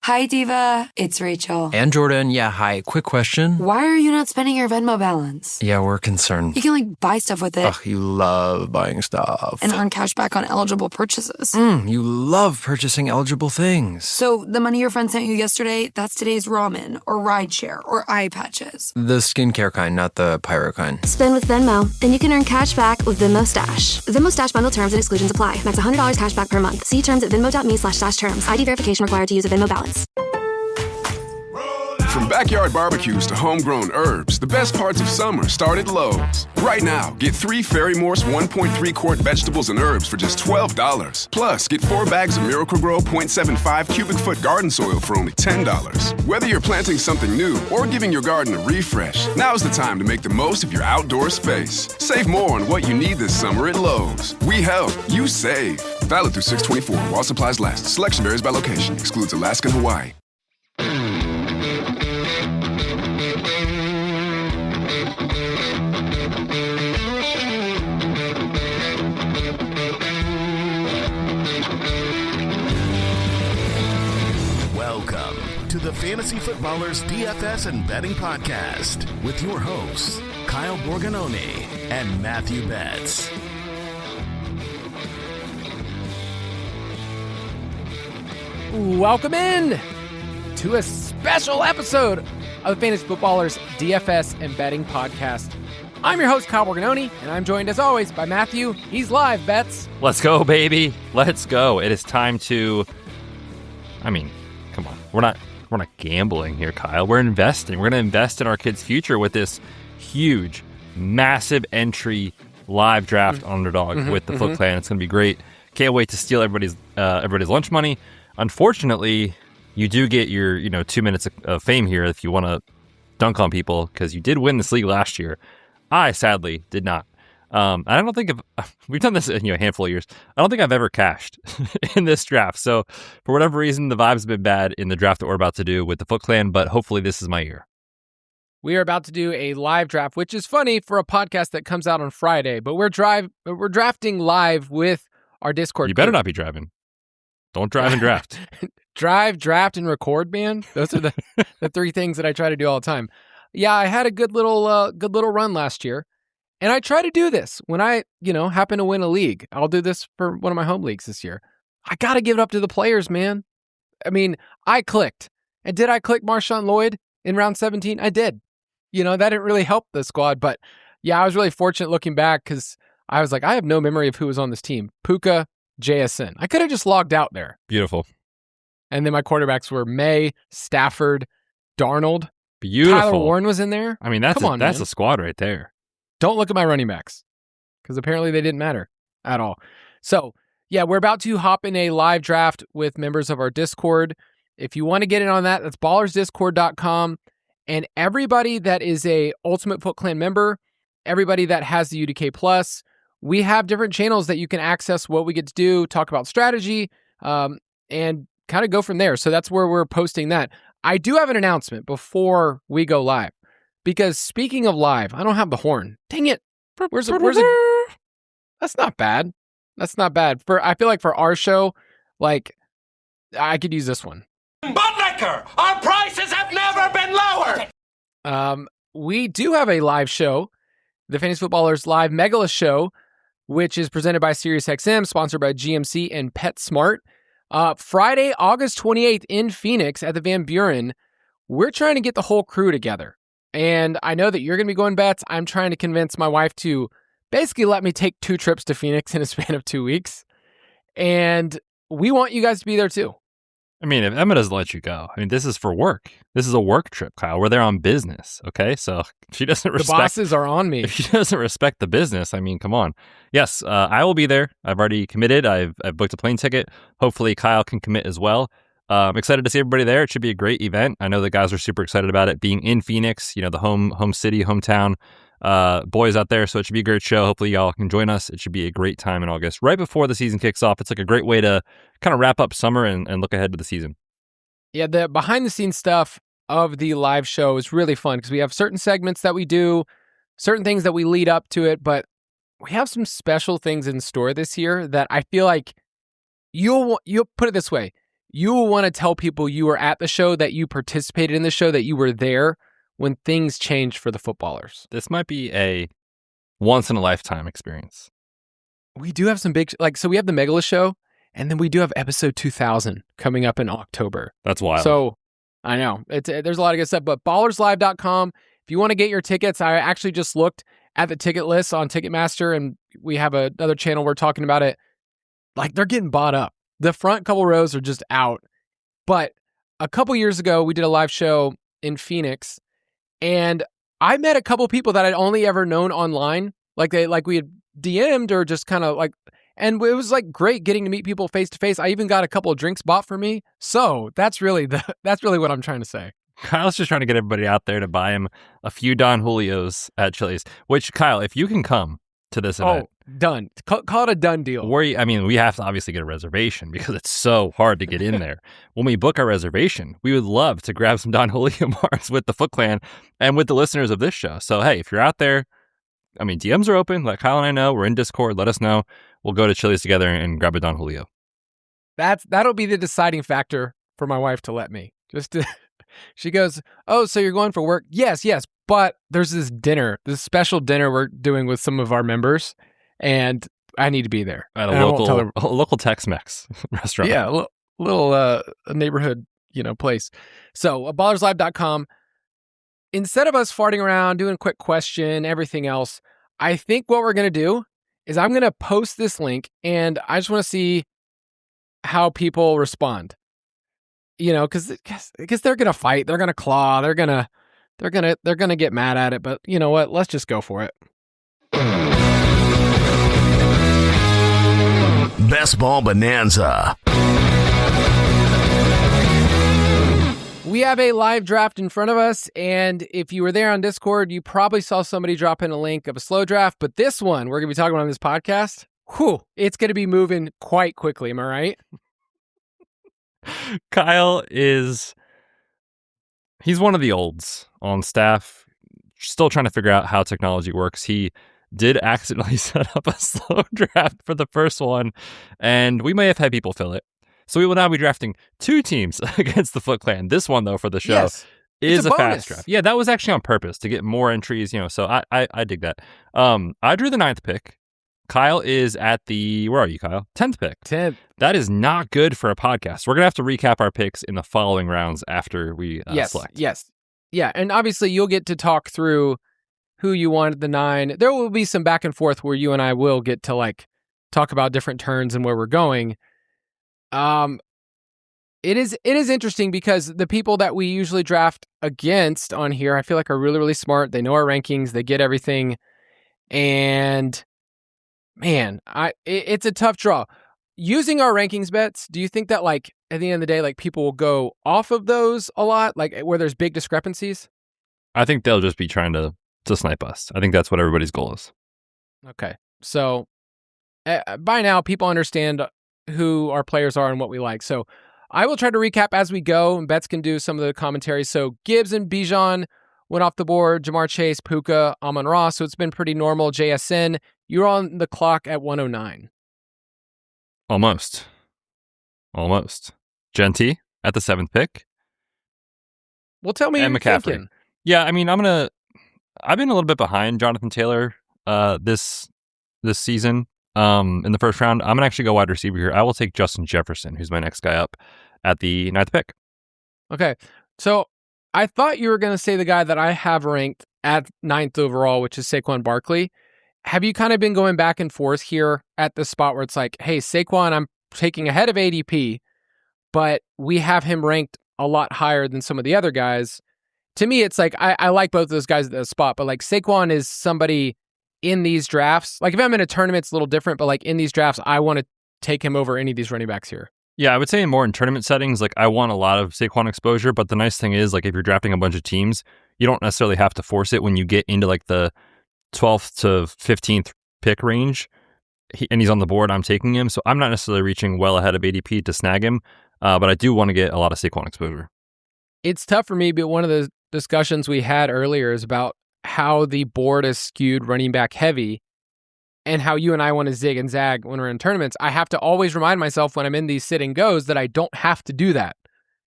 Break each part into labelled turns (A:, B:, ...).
A: Hi, Diva. It's Rachel.
B: And Jordan. Yeah, hi. Quick question.
A: Why are you not spending your Venmo balance?
B: Yeah, we're concerned.
A: You can, buy stuff with it.
B: Ugh, you love buying stuff.
A: And earn cash back on eligible purchases.
B: You love purchasing eligible things.
A: So the money your friend sent you yesterday, that's today's ramen or rideshare or eye patches.
B: The skincare kind, not the pyro kind.
C: Spend with Venmo, and you can earn cash back with Venmo Stash. Venmo Stash bundle terms and exclusions apply. Max $100 cash back per month. See terms at venmo.me/stash terms. ID verification required to use a Venmo balance.
D: From backyard barbecues to homegrown herbs, the best parts of summer start at Lowe's. Right now, get 3 Fairy Morse 1.3 quart vegetables and herbs for just $12. Plus, get 4 bags of Miracle-Gro 0.75 cubic foot garden soil for only $10. Whether you're planting something new or giving your garden a refresh, now's the time to make the most of your outdoor space. Save more on what you need this summer at Lowe's. We help, you save. Valid through 6/24 while supplies last. Selection varies by location. Excludes Alaska and Hawaii.
E: Welcome to the Fantasy Footballers DFS and Betting Podcast with your hosts, Kyle Borganoni and Matthew Betz.
F: Welcome in to a special episode of the Fantasy Footballers DFS and Betting Podcast. I'm your host, Kyle Borganoni, and I'm joined as always by Matthew. He's live, Betz.
G: Let's go, baby. Let's go. It is time to, come on. We're not gambling here, Kyle. We're investing. We're going to invest in our kids' future with this huge, massive entry live draft underdog with the FootClan. It's going to be great. Can't wait to steal everybody's lunch money. Unfortunately, you do get your 2 minutes of fame here if you want to dunk on people, because you did win this league last year. I sadly did not. I don't think we've done this in a handful of years. I don't think I've ever cashed in this draft. So for whatever reason, the vibes have been bad in the draft that we're about to do with the FootClan, but hopefully this is my year.
F: We are about to do a live draft, which is funny for a podcast that comes out on Friday, but we're drafting live with our Discord.
G: You better not be driving. Don't drive and draft.
F: Drive, draft, and record, man. Those are the 3 things that I try to do all the time. Yeah, I had a good little run last year, and I try to do this when I happen to win a league. I'll do this for one of my home leagues this year. I got to give it up to the players, man. I clicked, and did I click Marshawn Lloyd in round 17? I did. That didn't really help the squad, but yeah, I was really fortunate looking back because I was like, I have no memory of who was on this team. Puka, JSN. I could have just logged out there.
G: Beautiful.
F: And then my quarterbacks were May, Stafford, Darnold.
G: Beautiful.
F: Tyler Warren was in there.
G: That's a squad right there.
F: Don't look at my running backs, because apparently they didn't matter at all. So, yeah, we're about to hop in a live draft with members of our Discord. If you want to get in on that, that's ballersdiscord.com. And everybody that is a Ultimate FootClan member, everybody that has the UDK Plus, we have different channels that you can access what we get to do, talk about strategy, and kind of go from there. So that's where we're posting that. I do have an announcement before we go live, because speaking of live, I don't have the horn. Dang it. Where's it? That's not bad. I feel like for our show, I could use this one.
H: Buttlicker, our prices have never been lower.
F: We do have a live show, the Fantasy Footballers Live Megala Show, which is presented by SiriusXM, sponsored by GMC and PetSmart. Friday, August 28th in Phoenix at the Van Buren. We're trying to get the whole crew together. And I know that you're going to be going, Betz. I'm trying to convince my wife to basically let me take 2 trips to Phoenix in a span of 2 weeks. And we want you guys to be there too.
G: If Emma doesn't let you go, this is for work. This is a work trip, Kyle. We're there on business, okay? So if she doesn't respect...
F: The bosses are on me.
G: If she doesn't respect the business, come on. Yes, I will be there. I've already committed. I've booked a plane ticket. Hopefully Kyle can commit as well. I'm excited to see everybody there. It should be a great event. I know the guys are super excited about it, being in Phoenix, the home city, hometown. Boys out there, so it should be a great show. Hopefully y'all can join us. It should be a great time in August, right before the season kicks off. It's a great way to kind of wrap up summer and look ahead to the season.
F: Yeah, the behind the scenes stuff of the live show is really fun because we have certain segments that we do, certain things that we lead up to it, but we have some special things in store this year that I feel like you'll put it this way. you will want to tell people you were at the show, that you participated in the show, that you were there when things changed for the footballers.
G: This might be a once-in-a-lifetime experience.
F: We do have some big, so we have the Megala show, and then we do have episode 2000 coming up in October.
G: That's wild.
F: So, I know. There's a lot of good stuff, but ballerslive.com, if you want to get your tickets, I actually just looked at the ticket list on Ticketmaster, and we have another channel we're talking about it. Like, they're getting bought up. The front couple rows are just out. But a couple years ago, we did a live show in Phoenix, and I met a couple people that I'd only ever known online. Like we had DM'd or just kind of like, and it was like great getting to meet people face to face. I even got a couple of drinks bought for me. So that's really what I'm trying to say.
G: Kyle's just trying to get everybody out there to buy him a few Don Julios at Chili's, which, Kyle, if you can come to this event.
F: Done. Call it a done deal.
G: We have to obviously get a reservation because it's so hard to get in there. When we book our reservation, we would love to grab some Don Julio bars with the FootClan and with the listeners of this show. So, hey, if you're out there, DMs are open. Let Kyle and I know. We're in Discord. Let us know. We'll go to Chili's together and grab a Don Julio.
F: That'll be the deciding factor for my wife to let me. She goes, "Oh, so you're going for work?" Yes. But there's this special dinner we're doing with some of our members, and I need to be there
G: at a local Tex-Mex restaurant.
F: Yeah, a little neighborhood, place. So ballerslive.com. Instead of us farting around, doing a quick question, everything else, I think what we're going to do is I'm going to post this link, and I just want to see how people respond. Because they're going to fight, they're going to claw, they're going to get mad at it, but you know what? Let's just go for it.
E: Best Ball Bonanza.
F: We have a live draft in front of us, and if you were there on Discord, you probably saw somebody drop in a link of a slow draft, but this one we're going to be talking about on this podcast, it's going to be moving quite quickly. Am I right?
G: Kyle he's one of the olds on staff, still trying to figure out how technology works. He did accidentally set up a slow draft for the first one, and we may have had people fill it. So we will now be drafting 2 teams against the FootClan. This one, though, for the show is a fast draft. Yeah, that was actually on purpose to get more entries, so I dig that. I drew the 9th pick. Kyle is at where are you, Kyle? 10th pick.
F: 10th.
G: That is not good for a podcast. We're going to have to recap our picks in the following rounds after we select.
F: Yes. Yeah, and obviously you'll get to talk through who you wanted the 9. There will be some back and forth where you and I will get to talk about different turns and where we're going. It is interesting because the people that we usually draft against on here, I feel like are really, really smart. They know our rankings, they get everything, and man, it's a tough draw. Using our rankings bets, do you think that at the end of the day, people will go off of those a lot, where there's big discrepancies?
G: I think they'll just be trying to snipe us. I think that's what everybody's goal is.
F: Okay. So by now, people understand who our players are and what we like. So I will try to recap as we go, and Betz can do some of the commentary. So Gibbs and Bijan went off the board. Jamar Chase, Puka, Amon-Ra. So it's been pretty normal. JSN, you're on the clock at 109.
G: Almost. Genty at the 7th pick.
F: Well, tell me
G: and
F: you're
G: McCaffrey.
F: thinking.
G: Yeah, I've been a little bit behind Jonathan Taylor this season. In the first round, I'm going to actually go wide receiver here. I will take Justin Jefferson, who's my next guy up at the 9th pick.
F: Okay. So I thought you were going to say the guy that I have ranked at 9th overall, which is Saquon Barkley. Have you kind of been going back and forth here at the spot where it's like, hey, Saquon, I'm taking ahead of ADP, but we have him ranked a lot higher than some of the other guys? To me, it's like, I like both of those guys at the spot, but Saquon is somebody in these drafts. If I'm in a tournament, it's a little different, but in these drafts, I want to take him over any of these running backs here.
G: Yeah, I would say more in tournament settings, I want a lot of Saquon exposure, but the nice thing is, if you're drafting a bunch of teams, you don't necessarily have to force it when you get into the 12th to 15th pick range, and he's on the board, I'm taking him, so I'm not necessarily reaching well ahead of ADP to snag him, but I do want to get a lot of Saquon exposure.
F: It's tough for me, but one of the discussions we had earlier is about how the board is skewed running back heavy, and how you and I want to zig and zag when we're in tournaments, I have to always remind myself when I'm in these sit and goes that I don't have to do that.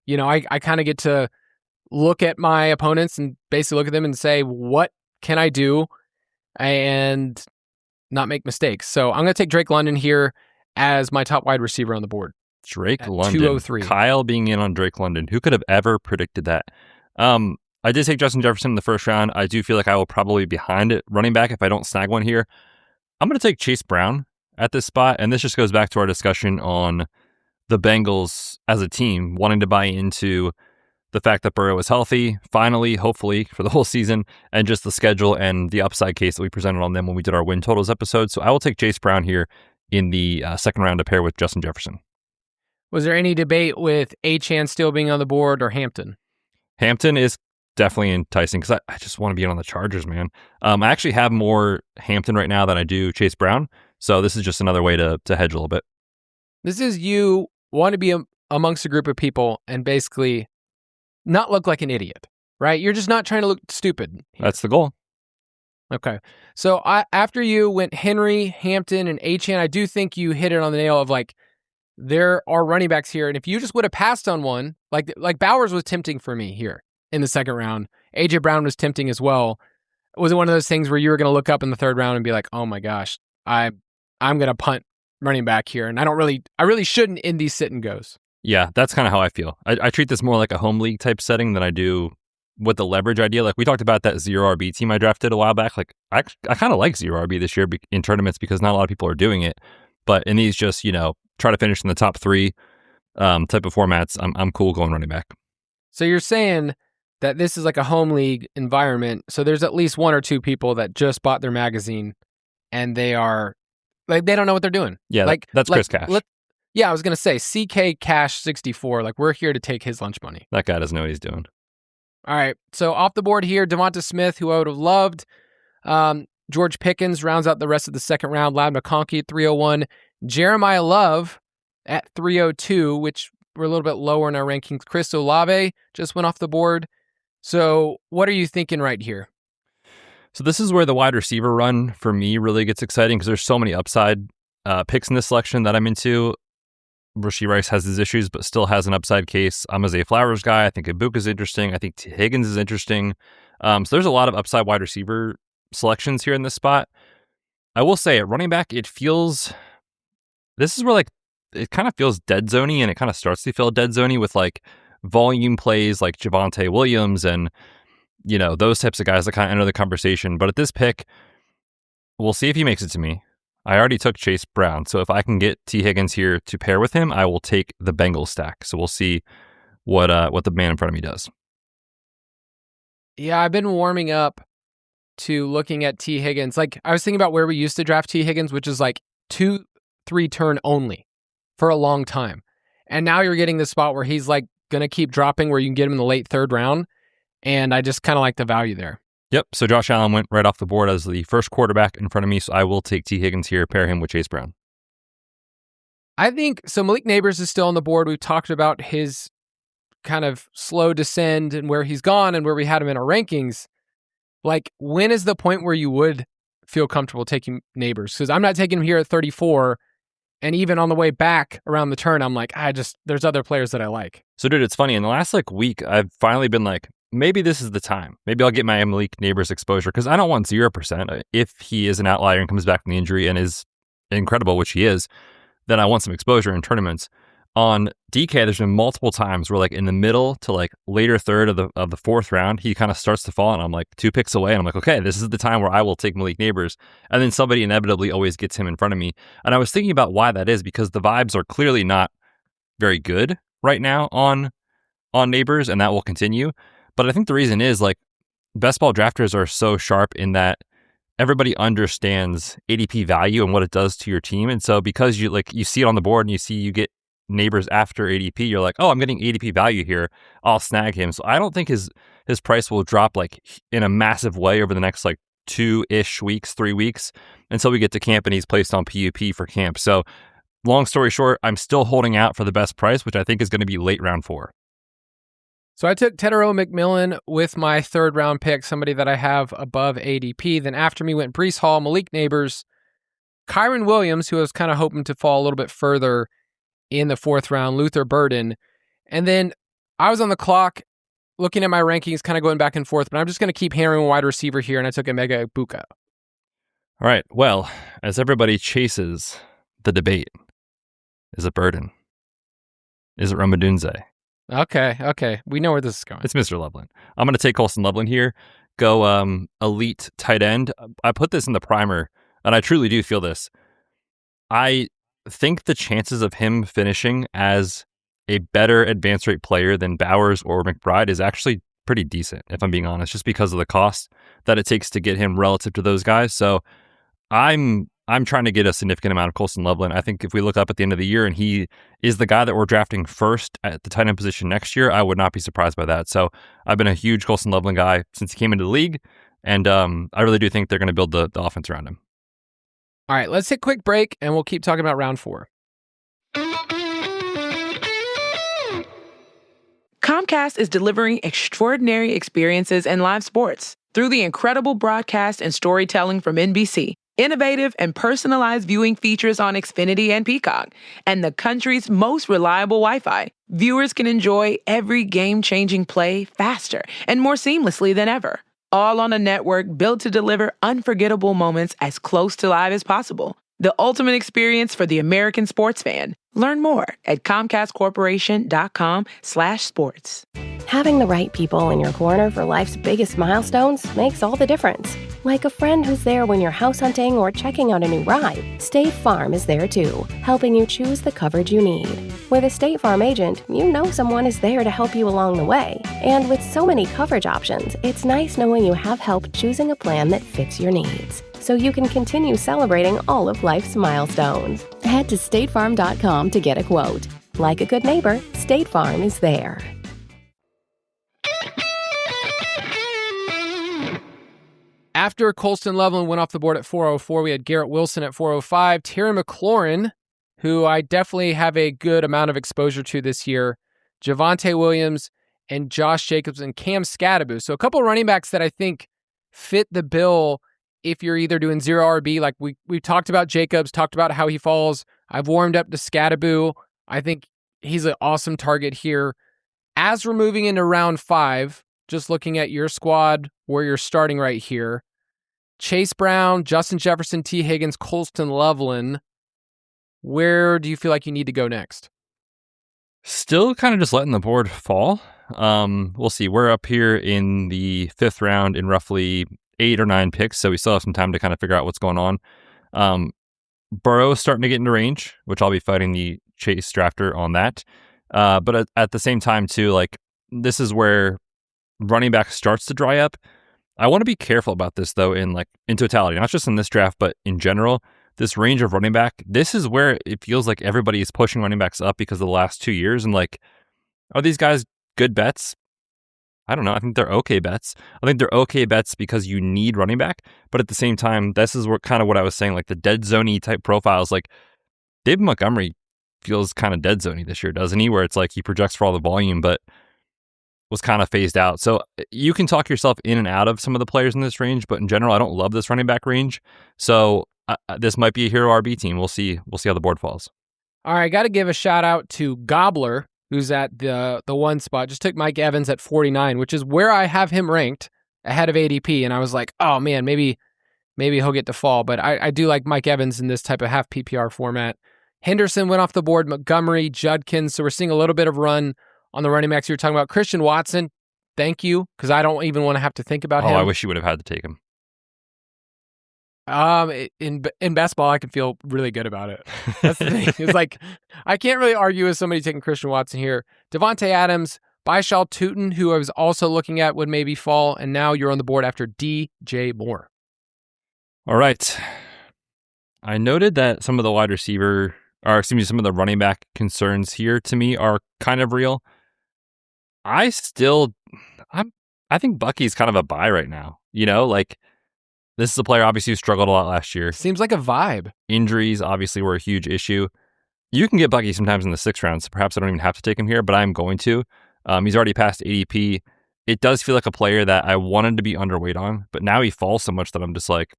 F: You know, I kind of get to look at my opponents and basically look at them and say, what can I do and not make mistakes? So I'm going to take Drake London here as my top wide receiver on the board.
G: Drake
F: at
G: London.
F: 203.
G: Kyle being in on Drake London. Who could have ever predicted that? I did take Justin Jefferson in the first round. I do feel like I will probably be behind it running back if I don't snag one here. I'm going to take Chase Brown at this spot. And this just goes back to our discussion on the Bengals as a team wanting to buy into the fact that Burrow is healthy, finally, hopefully, for the whole season, and just the schedule and the upside case that we presented on them when we did our win totals episode. So I will take Chase Brown here in the second round to pair with Justin Jefferson.
F: Was there any debate with Achane still being on the board or Hampton?
G: Hampton is definitely enticing because I just want to be in on the Chargers, man. I actually have more Hampton right now than I do Chase Brown. So this is just another way to hedge a little bit.
F: This is you want to be amongst a group of people and basically not look like an idiot, right? You're just not trying to look stupid here.
G: That's the goal.
F: Okay. So after you went Henry, Hampton, and Achane, I do think you hit it on the nail of like, there are running backs here. And if you just would have passed on one, like Bowers was tempting for me here in the second round. AJ Brown was tempting as well. Was it one of those things where you were going to look up in the third round and be like, oh my gosh, I'm going to punt running back here. And I really shouldn't in these sit and goes.
G: Yeah, that's kind of how I feel. I treat this more like a home league type setting than I do with the leverage idea. Like we talked about that 0RB team I drafted a while back. Like I kind of like 0RB this year in tournaments because not a lot of people are doing it. But in these just, try to finish in the top 3 type of formats, I'm cool going running back.
F: So you're saying that this is like a home league environment. So there's at least 1 or 2 people that just bought their magazine and they are like, they don't know what they're doing.
G: Yeah, that's Chris Cash.
F: Yeah, I was going to say CK Cash 64. Like we're here to take his lunch money.
G: That guy doesn't know what he's doing.
F: All right. So off the board here, Devonta Smith, who I would have loved. George Pickens rounds out the rest of the second round. Lad McConkey at 301. Jeremiah Love at 302, which we're a little bit lower in our rankings. Chris Olave just went off the board. So what are you thinking right here?
G: So this is where the wide receiver run for me really gets exciting because there's so many upside picks in this selection that I'm into. Rashee Rice has his issues, but still has an upside case. I'm a Zay Flowers guy. I think Ibuka's interesting. I think T. Higgins is interesting. So there's a lot of upside wide receiver selections here in this spot. I will say at running back, this is where like it kind of feels dead zoney, and it kind of starts to feel dead zoney with like volume plays like Javonte Williams and those types of guys that kind of enter the conversation. But at this pick, we'll see if he makes it to me. I already took Chase Brown, so if I can get T. Higgins here to pair with him, I will take the Bengals stack. So we'll see what the man in front of me does.
F: Yeah, I've been warming up to looking at T. Higgins. Like I was thinking about where we used to draft T. Higgins, which is like 2-3 turn only for a long time. And now you're getting the spot where he's like going to keep dropping where you can get him in the late third round. And I just kind of like the value there.
G: Yep. So Josh Allen went right off the board as the first quarterback in front of me. So I will take T. Higgins here, pair him with Chase Brown.
F: I think so. Malik Neighbors is still on the board. We've talked about his kind of slow descend and where he's gone and where we had him in our rankings. Like, when is the point where you would feel comfortable taking Neighbors? Because I'm not taking him here at 34. And even on the way back around the turn, I'm like, there's other players that I like.
G: So, dude, it's funny. In the last week, I've finally been like, maybe this is the time. Maybe I'll get my Malik Neighbors exposure because I don't want 0%. If he is an outlier and comes back from the injury and is incredible, which he is, then I want some exposure in tournaments. On DK, there's been multiple times where like in the middle to like later third of the fourth round, he kind of starts to fall and I'm like 2 picks away. And I'm like, okay, this is the time where I will take Malik Neighbors. And then somebody inevitably always gets him in front of me. And I was thinking about why that is because the vibes are clearly not very good right now on Neighbors, and that will continue. But I think the reason is like best ball drafters are so sharp in that everybody understands ADP value and what it does to your team. And so because you see it on the board and you get Neighbors after ADP, you're like, oh, I'm getting ADP value here. I'll snag him. So I don't think his price will drop like in a massive way over the next like 2-ish weeks, 3 weeks until we get to camp and he's placed on PUP for camp. So long story short, I'm still holding out for the best price, which I think is going to be late round 4.
F: So I took Tedero McMillan with my third round pick, somebody that I have above ADP. Then after me went Breece Hall, Malik Neighbors, Kyron Williams, who I was kind of hoping to fall a little bit further in the 4th round, Luther Burden. And then I was on the clock looking at my rankings, kind of going back and forth, but I'm just going to keep hammering wide receiver here, and I took Emeka Egbuka.
G: All right. Well, as everybody chases the debate, is it Burden? Is it Ramadunze?
F: Okay. We know where this is going.
G: It's Mr. Loveland. I'm going to take Colston Loveland here. Go elite tight end. I put this in the primer, and I truly do feel this. I think the chances of him finishing as a better advance rate player than Bowers or McBride is actually pretty decent, if I'm being honest, just because of the cost that it takes to get him relative to those guys. So I'm trying to get a significant amount of Colston Loveland. I think if we look up at the end of the year and he is the guy that we're drafting first at the tight end position next year, I would not be surprised by that. So I've been a huge Colston Loveland guy since he came into the league, and I really do think they're going to build the offense around him.
F: All right, let's take a quick break, and we'll keep talking about round 4.
I: Comcast is delivering extraordinary experiences in live sports through the incredible broadcast and storytelling from NBC, innovative and personalized viewing features on Xfinity and Peacock, and the country's most reliable Wi-Fi. Viewers can enjoy every game-changing play faster and more seamlessly than ever, all on a network built to deliver unforgettable moments as close to live as possible. The ultimate experience for the American sports fan. Learn more at ComcastCorporation.com/sports.
J: Having the right people in your corner for life's biggest milestones makes all the difference. Like a friend who's there when you're house hunting or checking out a new ride. State Farm is there too, helping you choose the coverage you need. With a State Farm agent, you know someone is there to help you along the way. And with so many coverage options, it's nice knowing you have help choosing a plan that fits your needs, so you can continue celebrating all of life's milestones. Head to statefarm.com to get a quote. Like a good neighbor, State Farm is there.
F: After Colston Loveland went off the board at 404, we had Garrett Wilson at 405, Terry McLaurin, who I definitely have a good amount of exposure to this year, Javonte Williams, and Josh Jacobs and Cam Scadaboo. So a couple of running backs that I think fit the bill if you're either doing zero RB, like we talked about Jacobs, talked about how he falls. I've warmed up to Scadaboo. I think he's an awesome target here. As we're moving into round 5, just looking at your squad where you're starting right here, Chase Brown, Justin Jefferson, T. Higgins, Colston Loveland. Where do you feel like you need to go next?
G: Still kind of just letting the board fall. We'll see. We're up here in the 5th round in roughly 8 or 9 picks, so we still have some time to kind of figure out what's going on. Burrow's starting to get into range, which I'll be fighting the Chase drafter on that. But at the same time, too, like this is where running back starts to dry up. I want to be careful about this, though, in totality, not just in this draft, but in general. This range of running back, this is where it feels like everybody is pushing running backs up because of the last 2 years. And are these guys good bets? I don't know. I think they're okay bets. I think they're okay bets because you need running back. But at the same time, this is what I was saying, like the dead zone-y type profiles. Like David Montgomery feels kind of dead zone-y this year, doesn't he? Where it's like he projects for all the volume, but was kind of phased out. So you can talk yourself in and out of some of the players in this range, but in general, I don't love this running back range. So this might be a hero RB team. We'll see how the board falls.
F: All right, got to give a shout out to Gobbler, who's at the 1 spot. Just took Mike Evans at 49, which is where I have him ranked ahead of ADP. And I was like, oh man, maybe he'll get to fall. But I do like Mike Evans in this type of half PPR format. Henderson went off the board, Montgomery, Judkins. So we're seeing a little bit of run on the running backs. You were talking about Christian Watson. Thank you, because I don't even want to have to think about him.
G: I wish you would have had to take him.
F: In best ball, I can feel really good about it. That's the thing. It's like, I can't really argue with somebody taking Christian Watson here. Devontae Adams, Baishal Tootin, who I was also looking at, would maybe fall. And now you're on the board after DJ Moore.
G: All right. I noted that some of the some of the running back concerns here to me are kind of real. I think Bucky's kind of a buy right now. This is a player obviously who struggled a lot last year.
F: Seems like a vibe.
G: Injuries obviously were a huge issue. You can get Bucky sometimes in the 6th round, so perhaps I don't even have to take him here, but I'm going to. He's already past ADP. It does feel like a player that I wanted to be underweight on, but now he falls so much that I'm just like,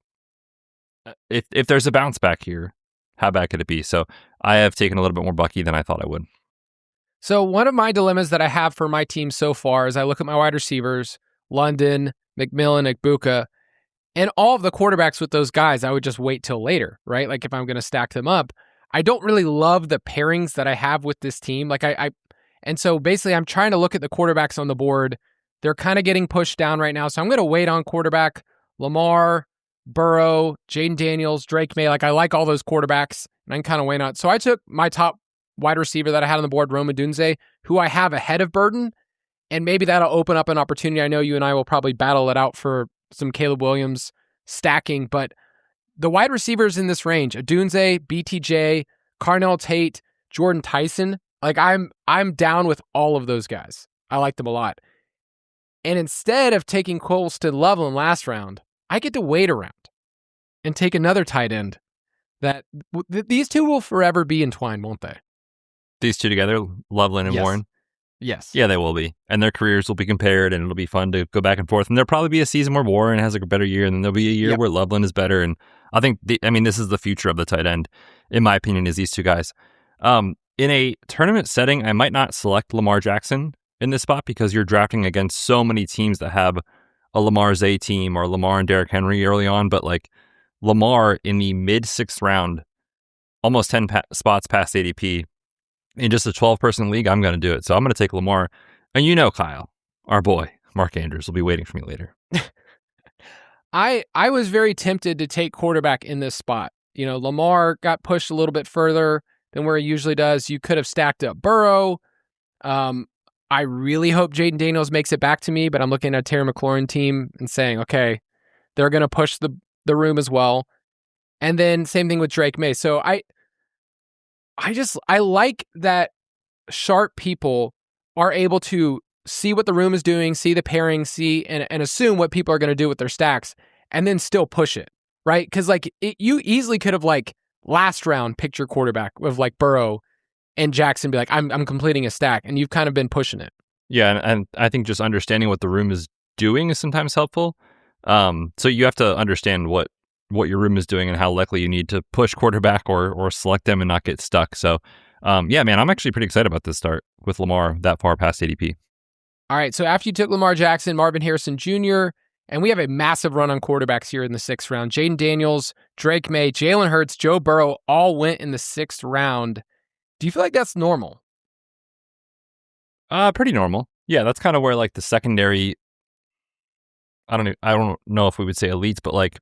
G: if there's a bounce back here, how bad could it be? So I have taken a little bit more Bucky than I thought I would.
F: So one of my dilemmas that I have for my team so far is I look at my wide receivers, London, McMillan, Igbuka, and all of the quarterbacks with those guys, I would just wait till later, right? Like if I'm going to stack them up. I don't really love the pairings that I have with this team. Like and so basically I'm trying to look at the quarterbacks on the board. They're kind of getting pushed down right now. So I'm going to wait on quarterback Lamar, Burrow, Jaden Daniels, Drake May. Like I like all those quarterbacks and I can kind of wait on. So I took my top wide receiver that I had on the board, Rome Odunze, who I have ahead of Burden. And maybe that'll open up an opportunity. I know you and I will probably battle it out for some Caleb Williams stacking, but the wide receivers in this range, Odunze, BTJ, Carnell Tate, Jordan Tyson, like I'm down with all of those guys. I like them a lot. And instead of taking Colston Loveland last round, I get to wait around and take another tight end that these two will forever be entwined, won't they?
G: These two together, Loveland and Warren?
F: Yes.
G: Yeah, they will be. And their careers will be compared, and it'll be fun to go back and forth. And there'll probably be a season where Warren has a better year, and then there'll be a year where Loveland is better. And I think, this is the future of the tight end, in my opinion, is these two guys. In a tournament setting, I might not select Lamar Jackson in this spot because you're drafting against so many teams that have a Lamar Zay team or Lamar and Derrick Henry early on. But like Lamar in the mid-6th round, almost 10 spots past ADP, in just a 12-person league, I'm going to do it. So I'm going to take Lamar. And you know, Kyle, our boy, Mark Andrews, will be waiting for me later.
F: I was very tempted to take quarterback in this spot. You know, Lamar got pushed a little bit further than where he usually does. You could have stacked up Burrow. I really hope Jaden Daniels makes it back to me, but I'm looking at a Terry McLaurin team and saying, okay, they're going to push the room as well. And then same thing with Drake May. So I like that sharp people are able to see what the room is doing, see the pairing, see and assume what people are going to do with their stacks, and then still push it, right? Because you easily could have last round picked your quarterback with Burrow and Jackson, be like, I'm completing a stack, and you've kind of been pushing it.
G: Yeah, and I think just understanding what the room is doing is sometimes helpful. So you have to understand what your room is doing and how likely you need to push quarterback or select them and not get stuck. So, yeah, man, I'm actually pretty excited about this start with Lamar that far past ADP.
F: All right, so after you took Lamar Jackson, Marvin Harrison Jr., and we have a massive run on quarterbacks here in the 6th round. Jaden Daniels, Drake May, Jalen Hurts, Joe Burrow all went in the 6th round. Do you feel like that's normal?
G: Pretty normal. Yeah, that's kind of where the secondary, I don't know if we would say elites, but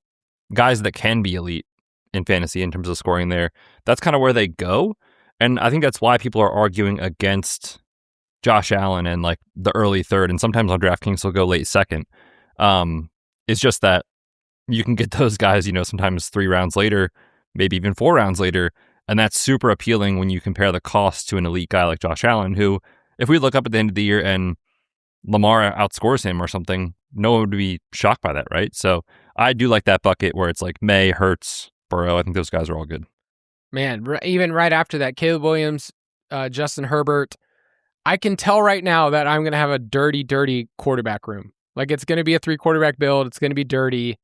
G: guys that can be elite in fantasy in terms of scoring there, that's kind of where they go. And I think that's why people are arguing against Josh Allen and the early 3rd, and sometimes on DraftKings they'll go late 2nd. It's just that you can get those guys, sometimes 3 rounds later, maybe even 4 rounds later, and that's super appealing when you compare the cost to an elite guy like Josh Allen, who, if we look up at the end of the year and Lamar outscores him or something, no one would be shocked by that, right? So I do like that bucket where it's May, Hurts, Burrow. I think those guys are all good.
F: Man, even right after that, Caleb Williams, Justin Herbert, I can tell right now that I'm going to have a dirty, dirty quarterback room. It's going to be a 3-quarterback build. It's going to be dirty.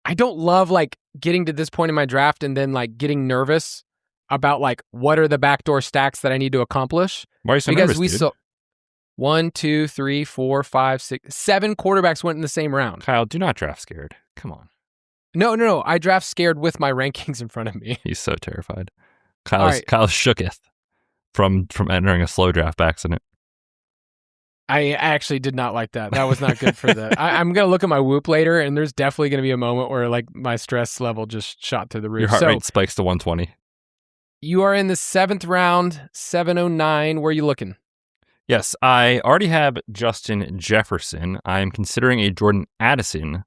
F: I don't love getting to this point in my draft and then getting nervous about what are the backdoor stacks that I need to accomplish.
G: Why are you so nervous, dude?
F: So 1, 2, 3, 4, 5, 6, 7 quarterbacks went in the same round.
G: Kyle, do not draft scared. Come on.
F: No. I draft scared with my rankings in front of me.
G: He's so terrified. Kyle's shooketh from entering a slow draft by accident.
F: I actually did not like that. That was not good for the... I'm going to look at my Whoop later, and there's definitely going to be a moment where my stress level just shot through the roof.
G: Your heart rate spikes to 120.
F: You are in the 7th round, 709. Where are you looking?
G: Yes, I already have Justin Jefferson. I am considering a Jordan Addison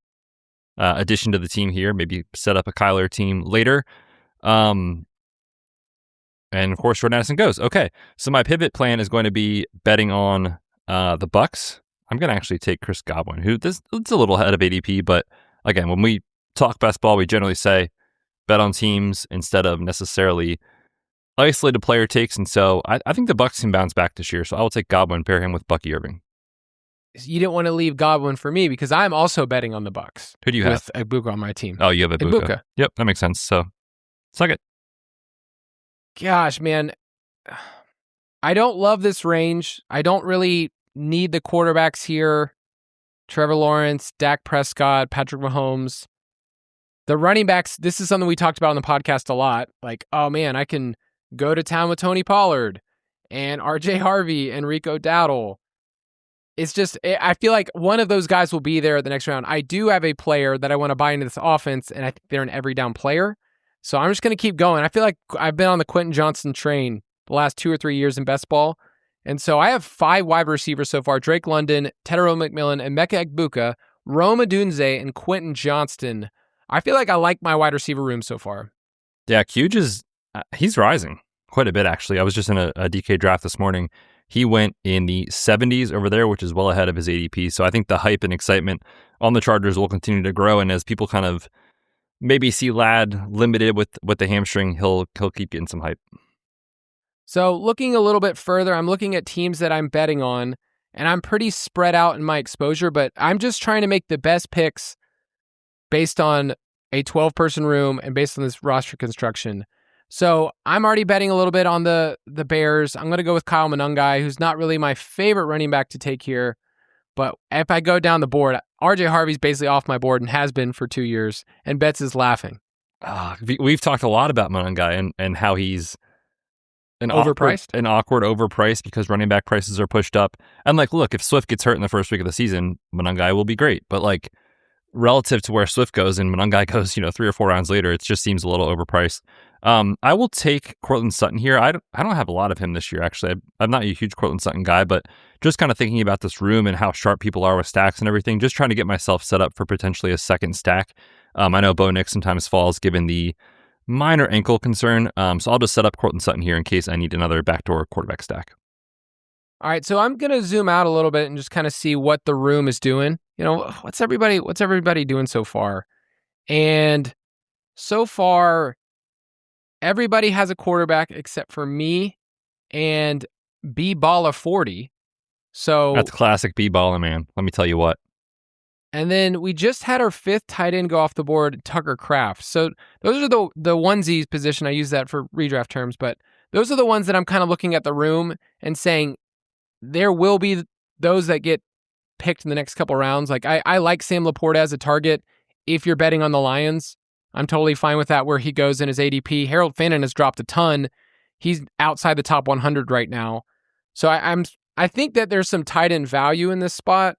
G: addition to the team here. Maybe set up a Kyler team later. And of course, Jordan Addison goes. Okay, so my pivot plan is going to be betting on the Bucks. I'm going to actually take Chris Godwin, who it's a little ahead of ADP, but again, when we talk best ball, we generally say bet on teams instead of necessarily isolated player takes. And so I think the Bucks can bounce back this year. So I will take Godwin, pair him with Bucky Irving.
F: you didn't want to leave Godwin for me because I'm also betting on the Bucks.
G: Who do you have?
F: With Ibuka on my team.
G: Oh, you have Ibuka. Yep, that makes sense. So, suck it.
F: Gosh, man. I don't love this range. I don't really need the quarterbacks here. Trevor Lawrence, Dak Prescott, Patrick Mahomes. The running backs, this is something we talked about on the podcast a lot. Like, oh man, I can go to town with Tony Pollard and RJ Harvey and Rico Dowdle. It's just, I feel like one of those guys will be there at the next round. I do have a player that I want to buy into this offense, and I think they're an every down player. So I'm just going to keep going. I feel like I've been on the Quentin Johnson train the last 2 or 3 years in best ball. And so I have 5 wide receivers so far: Drake London, Tedero McMillan, Emeka Egbuka, Rome Odunze, and Quentin Johnston. I feel like I like my wide receiver room so far.
G: Yeah, Huge is, he's rising quite a bit, actually. I was just in a DK draft this morning. He went in the 70s over there, which is well ahead of his ADP. So I think the hype and excitement on the Chargers will continue to grow. And as people kind of maybe see Ladd limited with the hamstring, he'll keep getting some hype.
F: So looking a little bit further, I'm looking at teams that I'm betting on, and I'm pretty spread out in my exposure, but I'm just trying to make the best picks based on a 12-person room and based on this roster construction. So I'm already betting a little bit on the Bears. I'm going to go with Kyle Monangai, who's not really my favorite running back to take here. But if I go down the board, RJ Harvey's basically off my board and has been for 2 years, and Betz is laughing.
G: We've talked a lot about Monangai and how he's
F: overpriced,
G: overpriced because running back prices are pushed up. And like, look, if Swift gets hurt in the first week of the season, Monangai will be great. But like, relative to where Swift goes and Monangai goes, 3 or 4 rounds later, it just seems a little overpriced. I will take Courtland Sutton here. I don't have a lot of him this year, actually. I'm not a huge Courtland Sutton guy, but just kind of thinking about this room and how sharp people are with stacks and everything, just trying to get myself set up for potentially a second stack. I know Bo Nix sometimes falls given the minor ankle concern, so I'll just set up Courtland Sutton here in case I need another backdoor quarterback stack.
F: All right, so I'm going to zoom out a little bit and just kind of see what the room is doing. What's everybody doing so far? And so far, everybody has a quarterback except for me and B-Balla 40. So
G: that's classic B-Balla, man. Let me tell you what.
F: And then we just had our 5th tight end go off the board, Tucker Kraft. So those are the onesies position. I use that for redraft terms, but those are the ones that I'm kind of looking at the room and saying there will be those that get picked in the next couple rounds. Like I like Sam Laporta as a target. If you're betting on the Lions, I'm totally fine with that where he goes in his ADP. Harold Fannin has dropped a ton. He's outside the top 100 right now. So I think that there's some tight end value in this spot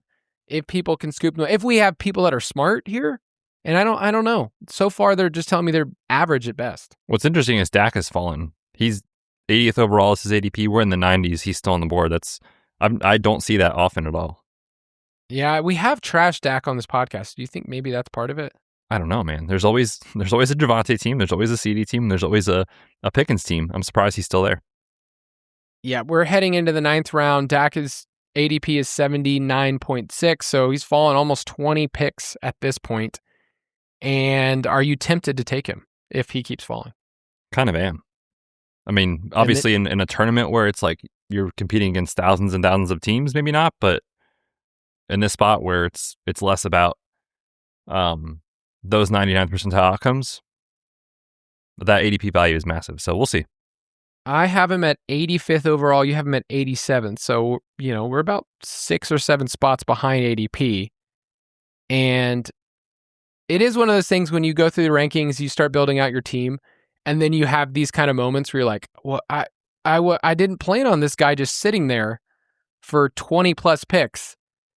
F: if people can scoop them. If we have people that are smart here, and I don't know. So far, they're just telling me they're average at best.
G: What's interesting is Dak has fallen. He's 80th overall is his ADP. We're in the 90s. He's still on the board. I don't see that often at all.
F: Yeah, we have trashed Dak on this podcast. Do you think maybe that's part of it?
G: I don't know, man. There's always a Javonte team. There's always a CD team. There's always a Pickens team. I'm surprised he's still there.
F: Yeah, we're heading into the 9th round. Dak's ADP is 79.6, so he's fallen almost 20 picks at this point. And are you tempted to take him if he keeps falling?
G: Kind of am. I mean, obviously in a tournament where it's like you're competing against thousands and thousands of teams, maybe not, but in this spot where it's less about those 99th percentile outcomes, that ADP value is massive. So we'll see.
F: I have him at 85th overall. You have him at 87th. So, we're about 6 or 7 spots behind ADP. And it is one of those things when you go through the rankings, you start building out your team, and then you have these kind of moments where you're like, well, I didn't plan on this guy just sitting there for 20 plus picks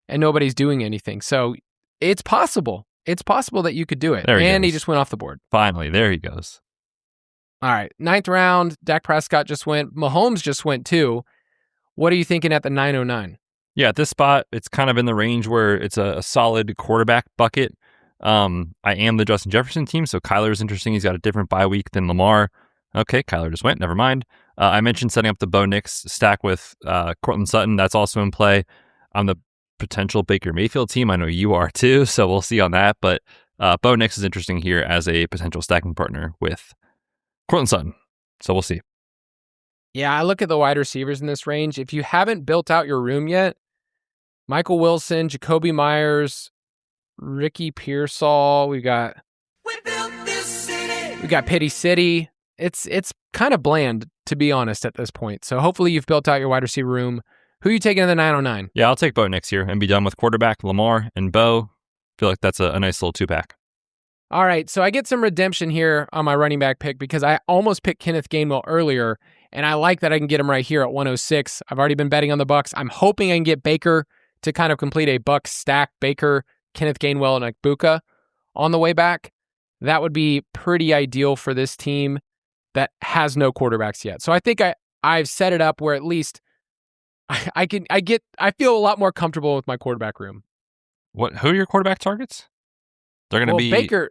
F: and nobody's doing anything. So it's possible. It's possible that you could do it. And he just went off the board.
G: Finally, there he goes.
F: All right, 9th round, Dak Prescott just went. Mahomes just went too. What are you thinking at the 909?
G: Yeah, at this spot, it's kind of in the range where it's a solid quarterback bucket. I am the Justin Jefferson team, so Kyler's interesting. He's got a different bye week than Lamar. Okay, Kyler just went. Never mind. I mentioned setting up the Bo Nix stack with Courtland Sutton. That's also in play. I'm the potential Baker Mayfield team. I know you are too, so we'll see on that. But Bo Nix is interesting here as a potential stacking partner with Courtland Sutton. So we'll see.
F: Yeah, I look at the wide receivers in this range. If you haven't built out your room yet, Michael Wilson, Jacoby Myers, Ricky Pearsall. We got Pity City. It's kind of bland, to be honest, at this point. So hopefully you've built out your wide receiver room. Who are you taking in the 909?
G: Yeah, I'll take Bo next year and be done with quarterback, Lamar and Bo. Feel like that's a nice little 2-pack.
F: All right, so I get some redemption here on my running back pick because I almost picked Kenneth Gainwell earlier, and I like that I can get him right here at 106. I've already been betting on the Bucs. I'm hoping I can get Baker to kind of complete a Bucs stack, Baker, Kenneth Gainwell, and Ekbuka on the way back. That would be pretty ideal for this team that has no quarterbacks yet. So I think I've set it up where at least I feel a lot more comfortable with my quarterback room.
G: Who are your quarterback targets? They're going to be Baker,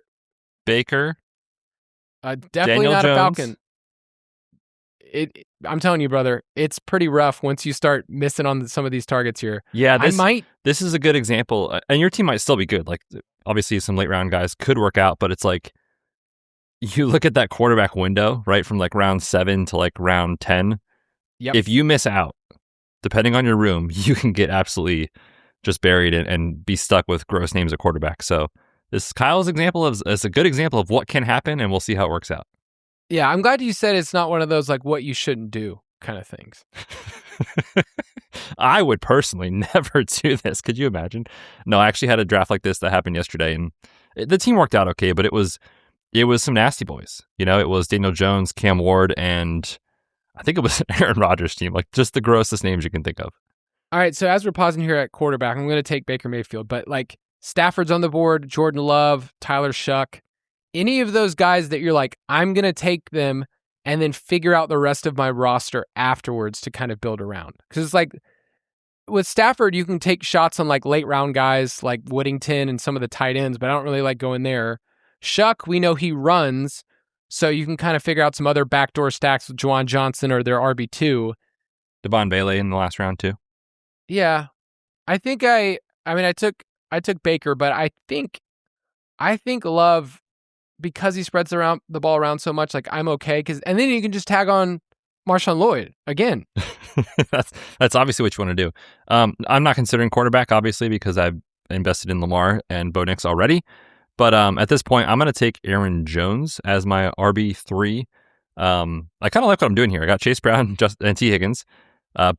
F: definitely
G: Daniel
F: not
G: Jones.
F: a Falcon. I'm telling you, brother, it's pretty rough once you start missing on some of these targets here.
G: Yeah, this is a good example, and your team might still be good. Like, obviously, some late round guys could work out, but it's like you look at that quarterback window, right, from like round 7 to like round 10.
F: Yep.
G: If you miss out, depending on your room, you can get absolutely just buried and be stuck with gross names at quarterback. So this Kyle's example is a good example of what can happen, and we'll see how it works out.
F: Yeah, I'm glad you said it's not one of those like what you shouldn't do kind of things.
G: I would personally never do this. Could you imagine? No, I actually had a draft like this that happened yesterday, and the team worked out okay, but it was some nasty boys. You know, it was Daniel Jones, Cam Ward, and I think it was Aaron Rodgers' team, like just the grossest names you can think of.
F: All right, so as we're pausing here at quarterback, I'm going to take Baker Mayfield, but like Stafford's on the board, Jordan Love, Tyler Shuck, any of those guys that you're like, I'm going to take them and then figure out the rest of my roster afterwards to kind of build around. Because it's like with Stafford, you can take shots on like late round guys like Whittington and some of the tight ends, but I don't really like going there. Shuck, we know he runs, so you can kind of figure out some other backdoor stacks with Juwan Johnson or their RB2.
G: Devon Bailey in the last round too.
F: Yeah. I think I took Baker, but I think Love, because he spreads the ball around so much, like I'm okay. And then you can just tag on Marshawn Lloyd again.
G: That's obviously what you want to do. I'm not considering quarterback, obviously, because I've invested in Lamar and Bo Nix already. But at this point, I'm going to take Aaron Jones as my RB3. I kind of like what I'm doing here. I got Chase Brown and T. Higgins,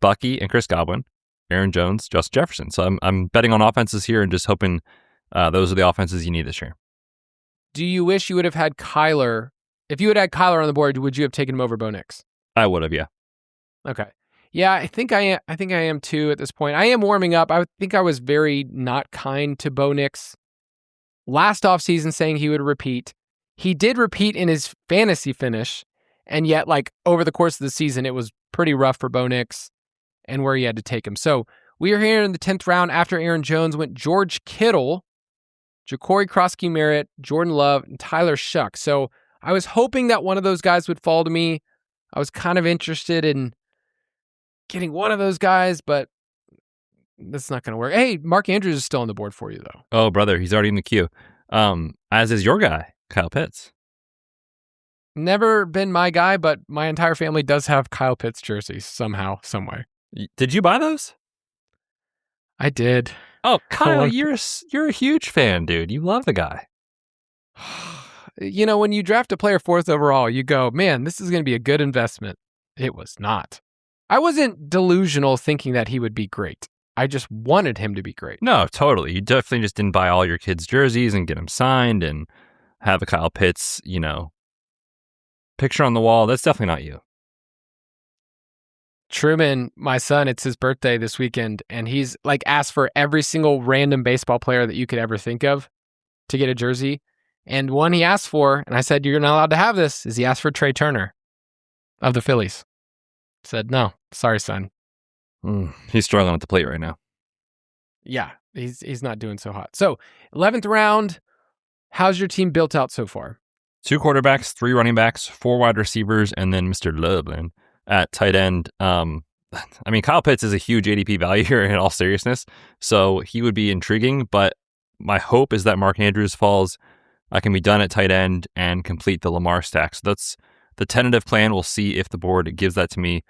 G: Bucky and Chris Godwin, Aaron Jones, Justin Jefferson. So I'm betting on offenses here and just hoping those are the offenses you need this year.
F: Do you wish you would have had Kyler? If you had had Kyler on the board, would you have taken him over Bo Nix?
G: I would have, yeah.
F: Okay. Yeah, I think I am too at this point. I am warming up. I think I was very not kind to Bo Nix last offseason, saying he would repeat. He did repeat in his fantasy finish, and yet, like, over the course of the season, it was pretty rough for Bo Nix and where he had to take him. So we are here in the 10th round. After Aaron Jones went George Kittle, Ja'Cory Krosky-Merritt, Jordan Love, and Tyler Shuck. So I was hoping that one of those guys would fall to me. I was kind of interested in getting one of those guys, but that's not going to work. Hey, Mark Andrews is still on the board for you, though.
G: Oh, brother, he's already in the queue. As is your guy, Kyle Pitts.
F: Never been my guy, but my entire family does have Kyle Pitts jerseys somehow, some way.
G: Did you buy those?
F: I did.
G: Oh, Kyle, you're a huge fan, dude. You love the guy.
F: You know, when you draft a player 4th overall, you go, man, this is going to be a good investment. It was not. I wasn't delusional thinking that he would be great. I just wanted him to be great.
G: No, totally. You definitely just didn't buy all your kids' jerseys and get them signed and have a Kyle Pitts, picture on the wall. That's definitely not you.
F: Truman, my son, it's his birthday this weekend, and he's like asked for every single random baseball player that you could ever think of to get a jersey. And one he asked for, and I said, you're not allowed to have this, is he asked for Trey Turner of the Phillies. Said, no, sorry, son.
G: He's struggling at the plate right now.
F: Yeah, he's not doing so hot. So, 11th round, how's your team built out so far?
G: 2 quarterbacks, 3 running backs, 4 wide receivers, and then Mr. Loveland at tight end. Kyle Pitts is a huge ADP value here in all seriousness, so he would be intriguing, but my hope is that Mark Andrews falls. I can be done at tight end and complete the Lamar stack. So that's the tentative plan. We'll see if the board gives that to me.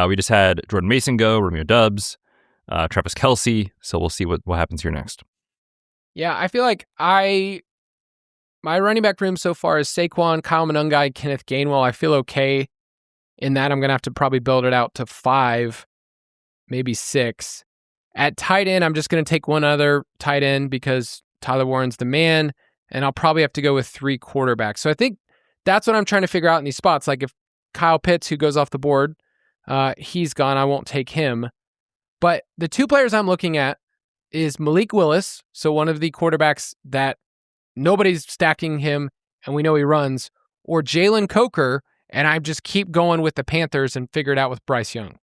G: We just had Jordan Mason go, Romeo Doubs, Travis Kelce. So we'll see what happens here next.
F: Yeah, I feel like my running back room so far is Saquon, Kyle Monangai, Kenneth Gainwell. I feel okay in that. I'm going to have to probably build it out to 5, maybe 6. At tight end, I'm just going to take one other tight end because Tyler Warren's the man, and I'll probably have to go with 3 quarterbacks. So I think that's what I'm trying to figure out in these spots. Like if Kyle Pitts, who goes off the board, he's gone, I won't take him. But the 2 players I'm looking at is Malik Willis, so one of the quarterbacks that nobody's stacking him, and we know he runs, or Jalen Coker, and I just keep going with the Panthers and figure it out with Bryce Young.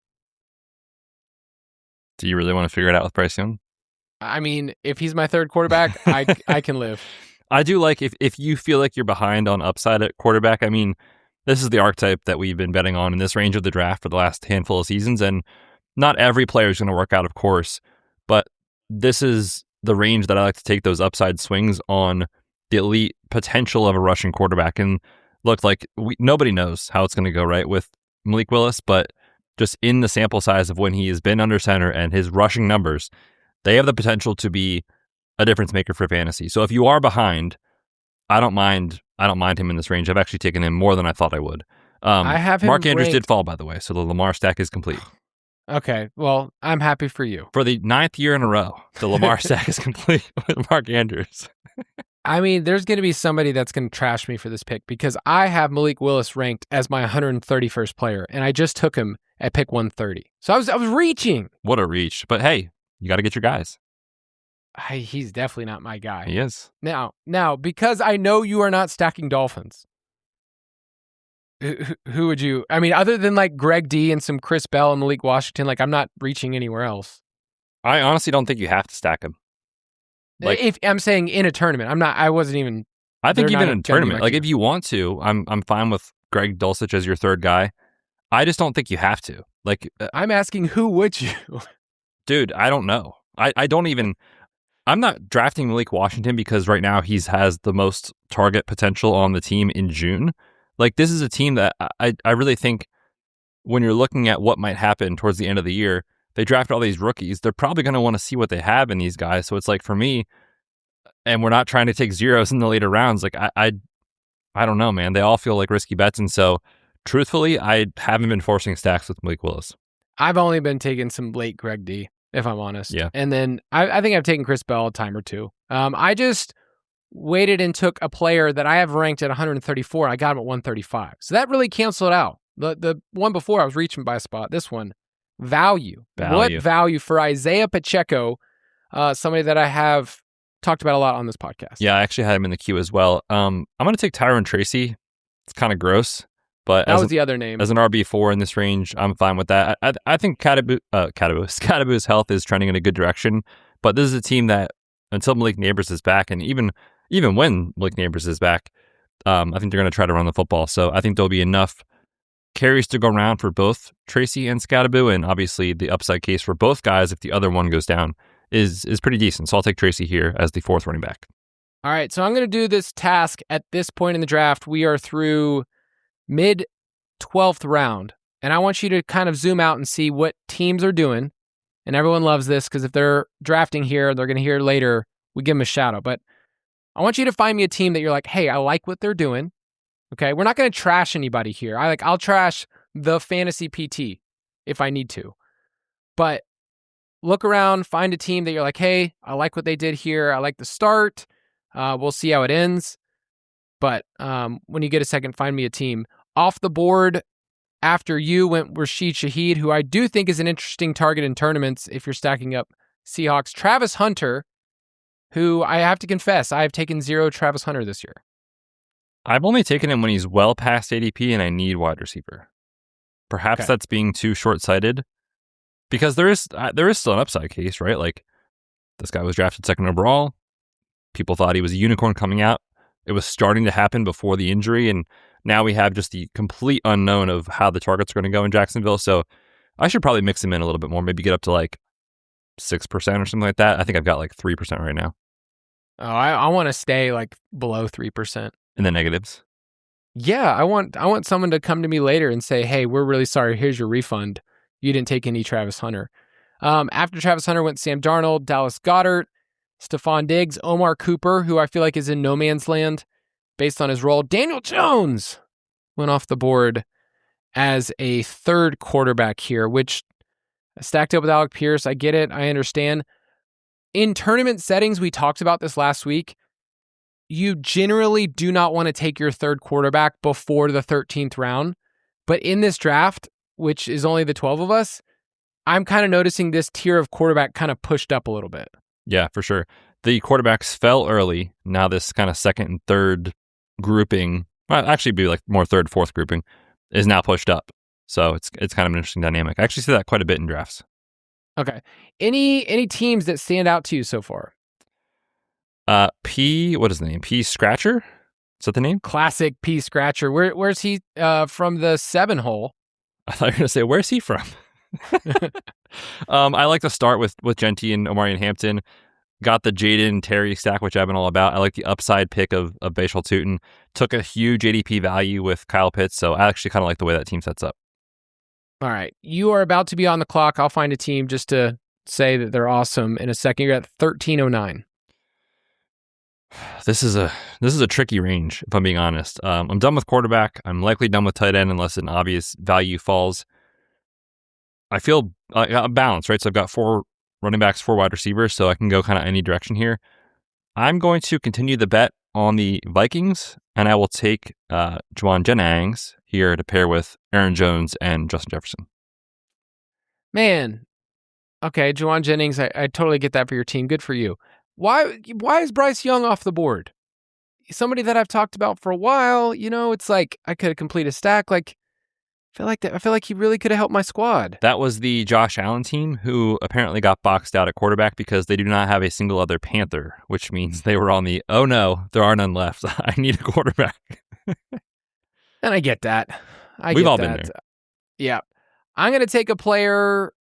G: Do you really want to figure it out with Bryce Young?
F: I mean, if he's my third quarterback, I can live.
G: I do like if you feel like you're behind on upside at quarterback. I mean, this is the archetype that we've been betting on in this range of the draft for the last handful of seasons, and not every player is going to work out, of course, but this is the range that I like to take those upside swings on the elite potential of a rushing quarterback. And look, like nobody knows how it's going to go right with Malik Willis, but just in the sample size of when he has been under center and his rushing numbers, they have the potential to be a difference maker for fantasy. So if you are behind, I don't mind him in this range. I've actually taken him more than I thought I would.
F: I have him
G: Mark Andrews
F: ranked...
G: did fall, by the way, so the Lamar stack is complete.
F: Okay, well, I'm happy for you.
G: For the 9th year in a row, the Lamar stack is complete with Mark Andrews.
F: I mean, there's going to be somebody that's going to trash me for this pick because I have Malik Willis ranked as my 131st player, and I just took him at pick 130. So I was reaching.
G: What a reach. But hey, you got to get your guys.
F: He's definitely not my guy.
G: He is.
F: Now, because I know you are not stacking Dolphins, who would you, I mean, other than like Greg D and some Chris Bell and Malik Washington, like I'm not reaching anywhere else.
G: I honestly don't think you have to stack them.
F: Like, if I'm saying in a tournament, I wasn't even.
G: I think even in a tournament, like if you want to, I'm fine with Greg Dulcich as your third guy. I just don't think you have to. Like,
F: I'm asking, who would you?
G: Dude, I don't know. I don't even. I'm not drafting Malik Washington because right now he has the most target potential on the team in June. Like, this is a team that I really think when you're looking at what might happen towards the end of the year, they draft all these rookies. They're probably going to want to see what they have in these guys. So it's like for me, and we're not trying to take zeros in the later rounds. Like I don't know, man. They all feel like risky bets. And so truthfully, I haven't been forcing stacks with Malik Willis.
F: I've only been taking some late Greg D, if I'm honest.
G: Yeah.
F: And then I think I've taken Chris Bell a time or two. I just waited and took a player that I have ranked at 134. I got him at 135. So that really canceled out. The one before I was reaching by a spot. This one, value. What value for Isaiah Pacheco, somebody that I have talked about a lot on this podcast.
G: Yeah, I actually had him in the queue as well. I'm going to take Tyron Tracy. It's kind of gross, but
F: that was the other name.
G: As an RB4 in this range, I'm fine with that. I think Scadaboo's health is trending in a good direction, but this is a team that until Malik Neighbors is back, and even when Malik Neighbors is back, I think they're going to try to run the football. So I think there'll be enough carries to go around for both Tracy and Scadaboo, and obviously the upside case for both guys if the other one goes down is pretty decent. So I'll take Tracy here as the 4th running back.
F: All right, so I'm going to do this task at this point in the draft. We are through mid-12th round, and I want you to kind of zoom out and see what teams are doing. And everyone loves this because if they're drafting here, they're going to hear later, we give them a shout out. But I want you to find me a team that you're like, hey, I like what they're doing. Okay, we're not going to trash anybody here. I'll trash the fantasy PT if I need to. But look around, find a team that you're like, hey, I like what they did here. I like the start. We'll see how it ends. But when you get a second, find me a team. Off the board, after you went Rashid Shaheed, who I do think is an interesting target in tournaments if you're stacking up Seahawks. Travis Hunter, who I have to confess, I have taken 0 Travis Hunter this year.
G: I've only taken him when he's well past ADP and I need wide receiver. Perhaps that's being too short-sighted because there is still an upside case, right? Like this guy was drafted 2nd overall. People thought he was a unicorn coming out. It was starting to happen before the injury, and now we have just the complete unknown of how the targets are going to go in Jacksonville. So I should probably mix him in a little bit more, maybe get up to like 6% or something like that. I think I've got like 3% right now.
F: Oh, I want to stay like below 3%.
G: In the negatives?
F: Yeah, I want someone to come to me later and say, hey, we're really sorry. Here's your refund. You didn't take any Travis Hunter. After Travis Hunter went Sam Darnold, Dallas Goedert, Stephon Diggs, Omar Cooper, who I feel like is in no man's land based on his role. Daniel Jones went off the board as a third quarterback here, which stacked up with Alec Pierce. I get it. I understand. In tournament settings, we talked about this last week. You generally do not want to take your third quarterback before the 13th round. But in this draft, which is only the 12 of us, I'm kind of noticing this tier of quarterback kind of pushed up a little bit.
G: Yeah, for sure. The quarterbacks fell early. Now this kind of second and third grouping, well, actually be like more third, fourth grouping, is now pushed up. So it's kind of an interesting dynamic. I actually see that quite a bit in drafts.
F: Okay. Any teams that stand out to you so far?
G: What is the name? P Scratcher? Is that the name?
F: Classic P Scratcher. Where's he from the 7 hole?
G: I thought you were going to say, where's he from? I like to start with Genty and Omarion Hampton. Got the Jaden Terry stack, which I've been all about. I like the upside pick of Bashal Tutin. Took a huge ADP value with Kyle Pitts, so I actually kind of like the way that team sets up.
F: All right. You are about to be on the clock. I'll find a team just to say that they're awesome in a second. You're at 1309.
G: This is a tricky range, if I'm being honest. I'm done with quarterback. I'm likely done with tight end unless an obvious value falls. I feel balanced, right? So I've got 4 running backs, 4 wide receivers, so I can go kind of any direction here. I'm going to continue the bet on the Vikings, and I will take Juwan Jennings here to pair with Aaron Jones and Justin Jefferson.
F: Man, okay, Juwan Jennings, I totally get that for your team. Good for you. Why is Bryce Young off the board? Somebody that I've talked about for a while. It's like I could complete a stack. Like I feel like he really could have helped my squad.
G: That was the Josh Allen team who apparently got boxed out at quarterback because they do not have a single other Panther, which means they were on the, oh no, there are none left. I need a quarterback.
F: And I get that.
G: We've all been there.
F: Yeah. I'm going to take a player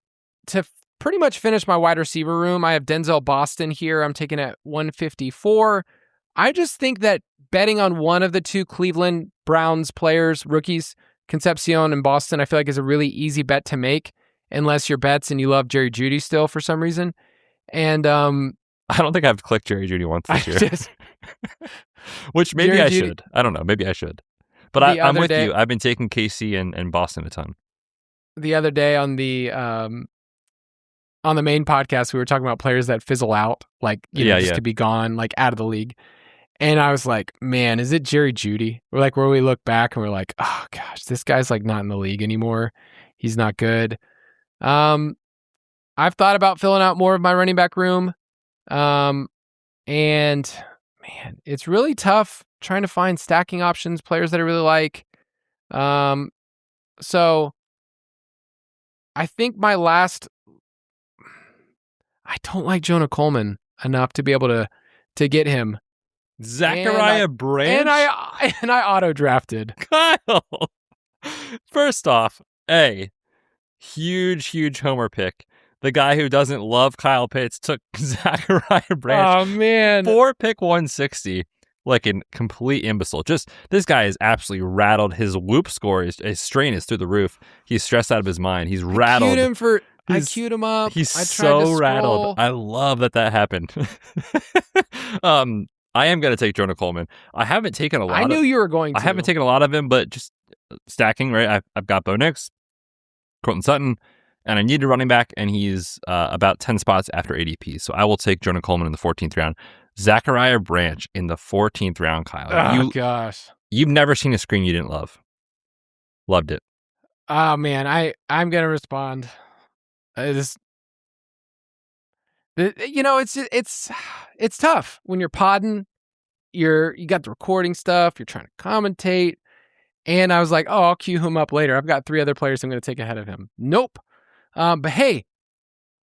F: to pretty much finish my wide receiver room. I have Denzel Boston here. I'm taking at 154. I just think that betting on one of the 2 Cleveland Browns players, rookies, Concepcion and Boston, I feel like is a really easy bet to make unless you're Betts and you love Jerry Jeudy still for some reason. And
G: I don't think I've clicked Jerry Jeudy once this year. Which maybe Jerry Jeudy, should. I don't know. Maybe I should. But I'm with you. I've been taking KC and Boston a ton.
F: The other day on the main podcast, we were talking about players that fizzle out, like just to be gone, like out of the league. And I was like, man, is it Jerry Jeudy? We're like, where we look back and we're like, oh gosh, this guy's like not in the league anymore. He's not good. I've thought about filling out more of my running back room. And man, it's really tough trying to find stacking options, players that I really like. So I think I don't like Jonah Coleman enough to be able to get him.
G: Zachariah Branch?
F: And I auto-drafted.
G: Kyle! First off, huge homer pick. The guy who doesn't love Kyle Pitts took Zachariah Branch.
F: Oh, man.
G: 4 pick 160. Like a complete imbecile. Just, this guy is absolutely rattled. His whoop score, his strain is through the roof. He's stressed out of his mind. He's rattled.
F: I queued him up.
G: He's so rattled. I love that happened. I am going to take Jonah Coleman. I haven't taken a lot.
F: I knew you were going to.
G: I haven't taken a lot of him, but just stacking, right? I've got Bo Nix, Courtland Sutton, and I need a running back, and he's about 10 spots after ADP. So I will take Jonah Coleman in the 14th round. Zachariah Branch in the 14th round, Kyle.
F: Oh, gosh.
G: You've never seen a screen you didn't love. Loved it.
F: Oh, man. I'm going to respond. It's tough when you're podding. You got the recording stuff. You're trying to commentate. And I was like, oh, I'll queue him up later. I've got 3 other players I'm going to take ahead of him. Nope. But hey,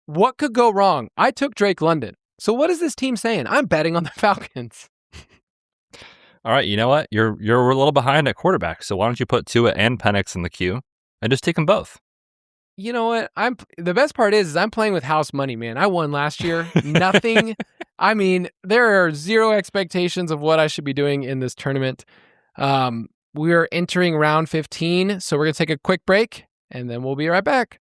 F: what could go wrong? I took Drake London. So what is this team saying? I'm betting on the Falcons.
G: All right, you know what? You're a little behind at quarterback. So why don't you put Tua and Penix in the queue and just take them both?
F: You know what? The best part is I'm playing with house money, man. I won last year. Nothing. I mean, there are 0 expectations of what I should be doing in this tournament. We're entering round 15, so we're going to take a quick break, and then we'll be right back.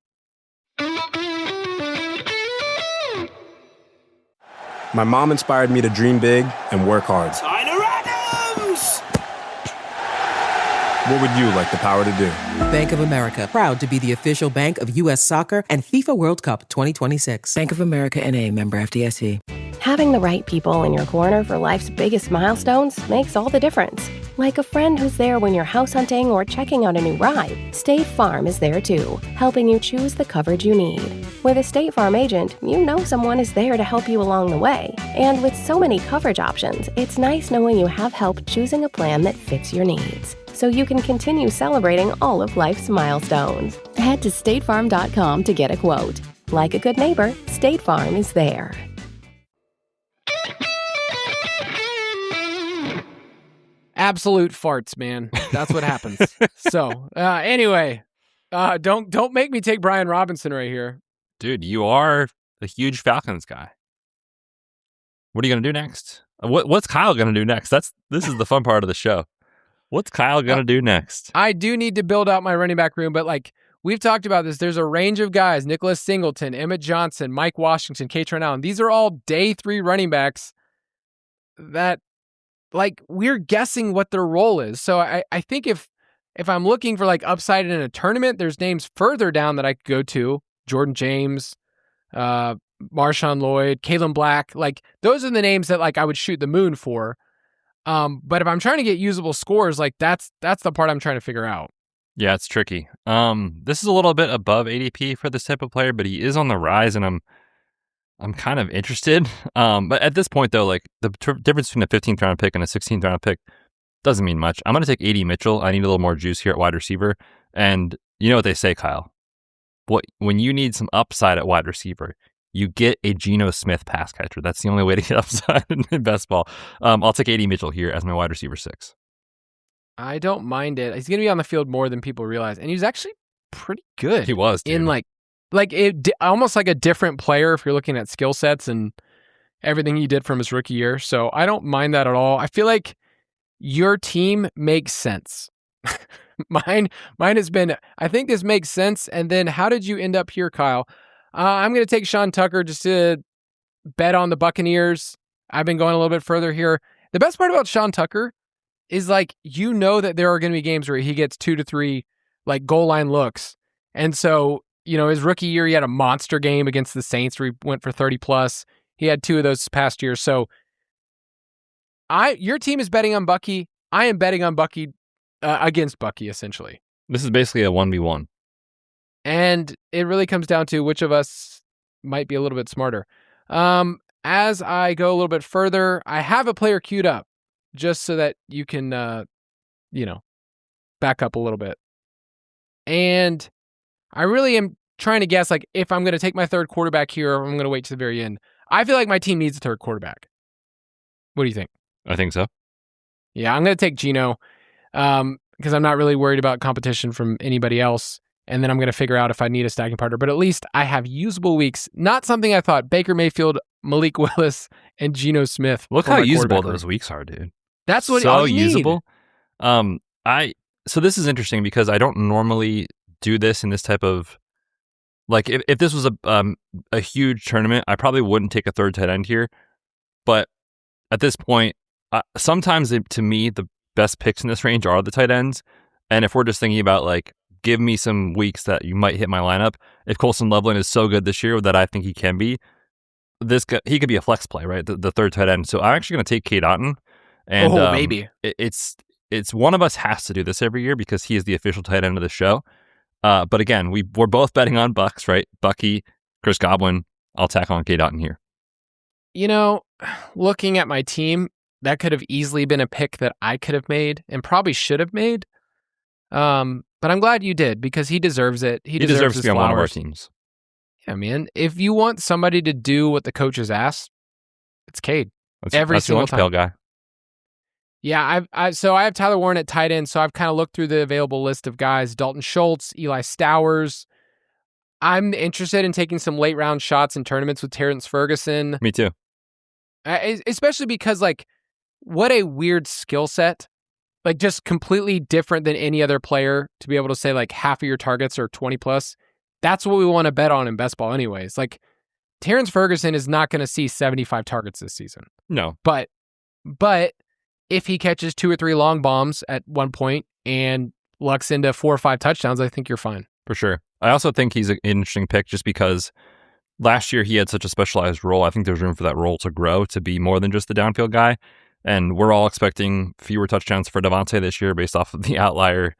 K: My mom inspired me to dream big and work hard.
H: Tyler Adams!
K: What would you like the power to do?
L: Bank of America, proud to be the official bank of U.S. Soccer and FIFA World Cup 2026.
M: Bank of America N.A., member FDIC.
J: Having the right people in your corner for life's biggest milestones makes all the difference. Like a friend who's there when you're house hunting or checking out a new ride, State Farm is there too, helping you choose the coverage you need. With a State Farm agent, you know someone is there to help you along the way. And with so many coverage options, it's nice knowing you have help choosing a plan that fits your needs, so you can continue celebrating all of life's milestones. Head to statefarm.com to get a quote. Like a good neighbor, State Farm is there.
F: Absolute farts, man. That's what happens. So, anyway, don't make me take Brian Robinson right here.
G: Dude, you are a huge Falcons guy. What are you going to do next? What's Kyle going to do next? This is the fun part of the show. What's Kyle going to do next?
F: I do need to build out my running back room, but like we've talked about this, there's a range of guys, Nicholas Singleton, Emmett Johnson, Mike Washington, Katron Allen. These are all day 3 running backs that like we're guessing what their role is. So I think if I'm looking for like upside in a tournament, there's names further down that I could go to. Jordan James, Marshawn Lloyd, Kalen Black. Like those are the names that like I would shoot the moon for. But if I'm trying to get usable scores, like that's the part I'm trying to figure out.
G: Yeah, it's tricky. This is a little bit above ADP for this type of player, but he is on the rise, and I'm kind of interested. But at this point, though, like the difference between a 15th round pick and a 16th round pick doesn't mean much. I'm going to take A.D. Mitchell. I need a little more juice here at wide receiver. And you know what they say, Kyle? When you need some upside at wide receiver, you get a Geno Smith pass catcher. That's the only way to get upside in best ball. I'll take A.D. Mitchell here as my wide receiver 6.
F: I don't mind it. He's going to be on the field more than people realize. And he's actually pretty good.
G: He was, dude.
F: In like it almost like a different player if you're looking at skill sets and everything he did from his rookie year. So I don't mind that at all. I feel like your team makes sense. Mine has been, I think this makes sense. And then how did you end up here, Kyle? I'm going to take Sean Tucker just to bet on the Buccaneers. I've been going a little bit further here. The best part about Sean Tucker is like, you know that there are going to be games where he gets 2 to 3 like goal line looks. And so, you know, his rookie year, he had a monster game against the Saints where he went for 30 plus. He had 2 of those past years. So your team is betting on Bucky. I am betting on Bucky against Bucky, essentially.
G: This is basically a 1v1.
F: And it really comes down to which of us might be a little bit smarter. As I go a little bit further, I have a player queued up just so that you can, back up a little bit. And I really am trying to guess, like, if I'm going to take my third quarterback here or I'm going to wait to the very end. I feel like my team needs a third quarterback. What do you think?
G: I think so.
F: Yeah, I'm going to take Geno because I'm not really worried about competition from anybody else. And then I'm going to figure out if I need a stacking partner. But at least I have usable weeks. Not something I thought. Baker Mayfield, Malik Willis, and Geno Smith.
G: Look how usable those weeks are, dude.
F: That's what
G: so
F: you
G: usable.
F: Need.
G: So this is interesting because I don't normally do this in this type of, like, if this was a huge tournament, I probably wouldn't take a third tight end here. But at this point, sometimes to me, the best picks in this range are the tight ends. And if we're just thinking about, like, give me some weeks that you might hit my lineup, if Colson Loveland is so good this year that I think he can be, he could be a flex play, right? The third tight end. So I'm actually going to take Cade Otton. And
F: maybe.
G: It's one of us has to do this every year because he is the official tight end of the show. But again, we're both betting on Bucks, right? Bucky, Chris Godwin. I'll tack on Cade Otton here.
F: You know, looking at my team, that could have easily been a pick that I could have made and probably should have made. But I'm glad you did because he deserves it. He deserves
G: to be on one of our teams.
F: Yeah, man. If you want somebody to do what the coaches ask, it's Cade. Every single
G: time. Pail guy.
F: Yeah, so I have Tyler Warren at tight end, so I've kind of looked through the available list of guys. Dalton Schultz, Eli Stowers. I'm interested in taking some late round shots in tournaments with Terrence Ferguson.
G: Me too.
F: Especially because, like, what a weird skill set. Like, just completely different than any other player to be able to say, like, half of your targets are 20 plus. That's what we want to bet on in best ball anyways. Like, Terrence Ferguson is not going to see 75 targets this season.
G: No.
F: But if he catches 2 or 3 long bombs at one point and lucks into 4 or 5 touchdowns, I think you're fine.
G: For sure. I also think he's an interesting pick just because last year he had such a specialized role. I think there's room for that role to grow to be more than just the downfield guy. And we're all expecting fewer touchdowns for Devontae this year based off of the outlier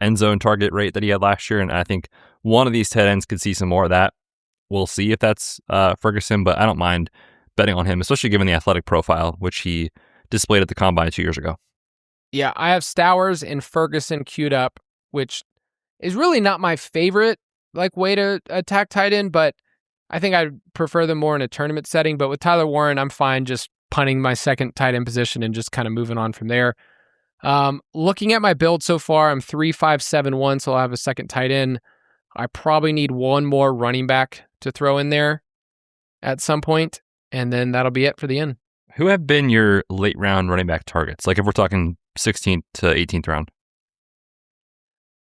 G: end zone target rate that he had last year. And I think one of these tight ends could see some more of that. We'll see if that's Ferguson, but I don't mind betting on him, especially given the athletic profile, which he displayed at the Combine 2 years ago.
F: Yeah, I have Stowers and Ferguson queued up, which is really not my favorite way to attack tight end, but I think I prefer them more in a tournament setting. But with Tyler Warren, I'm fine just punting my second tight end position and just kind of moving on from there. Looking at my build so far, I'm 3-5-7-1, so I'll have a second tight end. I probably need one more running back to throw in there at some point, and then that'll be it for the end.
G: Who have been your late round running back targets? Like if we're talking 16th to 18th round.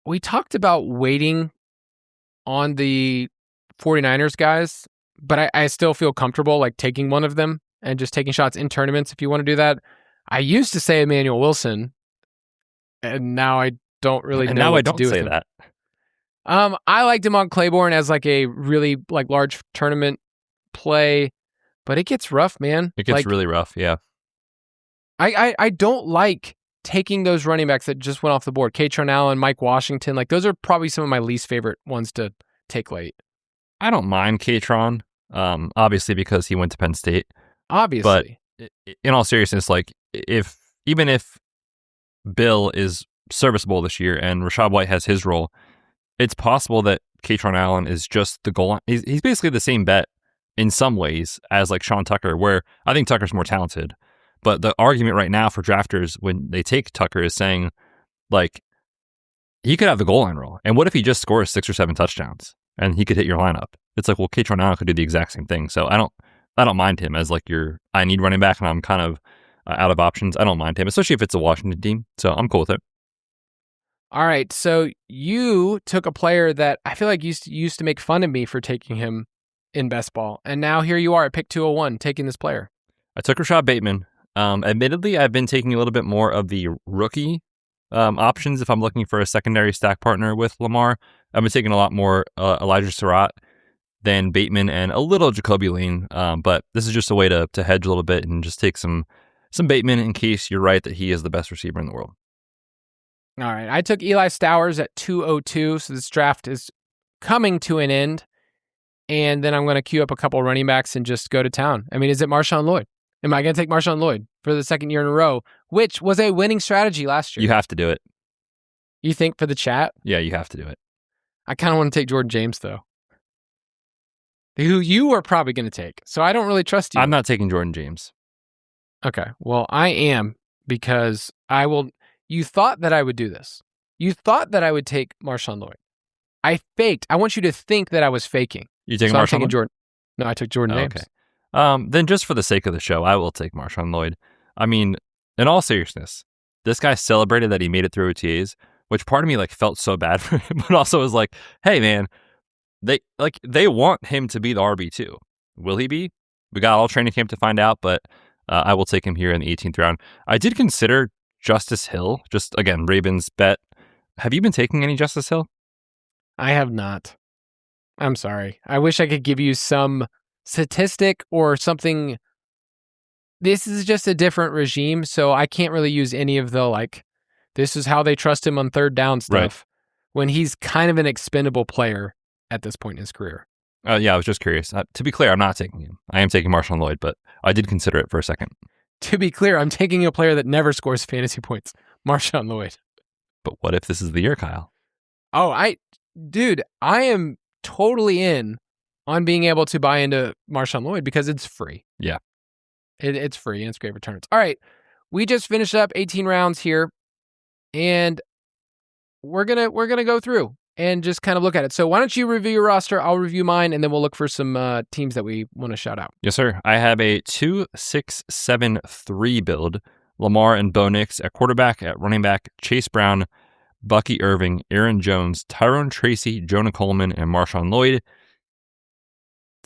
F: We talked about waiting on the 49ers guys, but I still feel comfortable taking one of them and just taking shots in tournaments if you want to do that. I used to say Emmanuel Wilson, and now I don't really know what to do with him.
G: Now I don't say that.
F: I liked him on Claiborne as a really large tournament play, but it gets rough, man.
G: It gets really rough, yeah.
F: I don't like taking those running backs that just went off the board. Katron Allen, Mike Washington, those are probably some of my least favorite ones to take late.
G: I don't mind Katron, obviously because he went to Penn State.
F: Obviously.
G: But in all seriousness, even if Bill is serviceable this year and Rachaad White has his role, it's possible that Katron Allen is just the goal line. He's basically the same bet in some ways as Sean Tucker, where I think Tucker's more talented. But the argument right now for drafters when they take Tucker is saying, he could have the goal line role. And what if he just scores 6 or 7 touchdowns and he could hit your lineup? It's Katron Allen could do the exact same thing. So I don't mind him as I need running back and I'm kind of out of options. I don't mind him, especially if it's a Washington team. So I'm cool with it.
F: All right. So you took a player that I feel like used to make fun of me for taking him in best ball. And now here you are at pick 201 taking this player.
G: I took Rashad Bateman. Admittedly, I've been taking a little bit more of the rookie options if I'm looking for a secondary stack partner with Lamar. I've been taking a lot more Elijah Surratt than Bateman and a little Jacoby Lane. But this is just a way to hedge a little bit and just take some Bateman in case you're right that he is the best receiver in the world.
F: All right. I took Eli Stowers at 202, so this draft is coming to an end. And then I'm going to queue up a couple running backs and just go to town. I mean, is it Marshawn Lloyd? Am I going to take Marshawn Lloyd for the second year in a row, which was a winning strategy last year?
G: You have to do it.
F: You think for the chat?
G: Yeah, you have to do it.
F: I kind of want to take Jordan James, though, who you are probably going to take. So I don't really trust you.
G: I'm not taking Jordan James.
F: Okay. Well, I am because I will. You thought that I would do this. You thought that I would take Marshawn Lloyd. I faked. I want you to think that I was faking.
G: You taking Marshawn Lloyd?
F: Jordan. No, I took Jordan James.
G: Okay. Then just for the sake of the show, I will take Marshawn Lloyd. I mean, in all seriousness, this guy celebrated that he made it through OTAs, which part of me felt so bad for him, but also was hey man, they want him to be the RB2. Will he be? We got all training camp to find out, but I will take him here in the 18th round. I did consider Justice Hill, just again, Ravens bet. Have you been taking any Justice Hill?
F: I have not. I'm sorry. I wish I could give you some statistic or something. This is just a different regime, so I can't really use any of the this is how they trust him on third down stuff when he's kind of an expendable player at this point in his career.
G: Yeah, I was just curious. To be clear, I'm not taking him. I am taking Marshawn Lloyd, but I did consider it for a second.
F: To be clear, I'm taking a player that never scores fantasy points, Marshawn Lloyd.
G: But what if this is the year, Kyle?
F: Oh, I am totally in on being able to buy into Marshawn Lloyd because it's free.
G: Yeah.
F: It's free and it's great returns. All right. We just finished up 18 rounds here and we're going to go through and just kind of look at it. So why don't you review your roster? I'll review mine and then we'll look for some teams that we want to shout out.
G: Yes, sir. I have a 2-6-7-3 build. Lamar and Bo Nix at quarterback, at running back, Chase Brown, Bucky Irving, Aaron Jones, Tyrone Tracy, Jonah Coleman, and Marshawn Lloyd.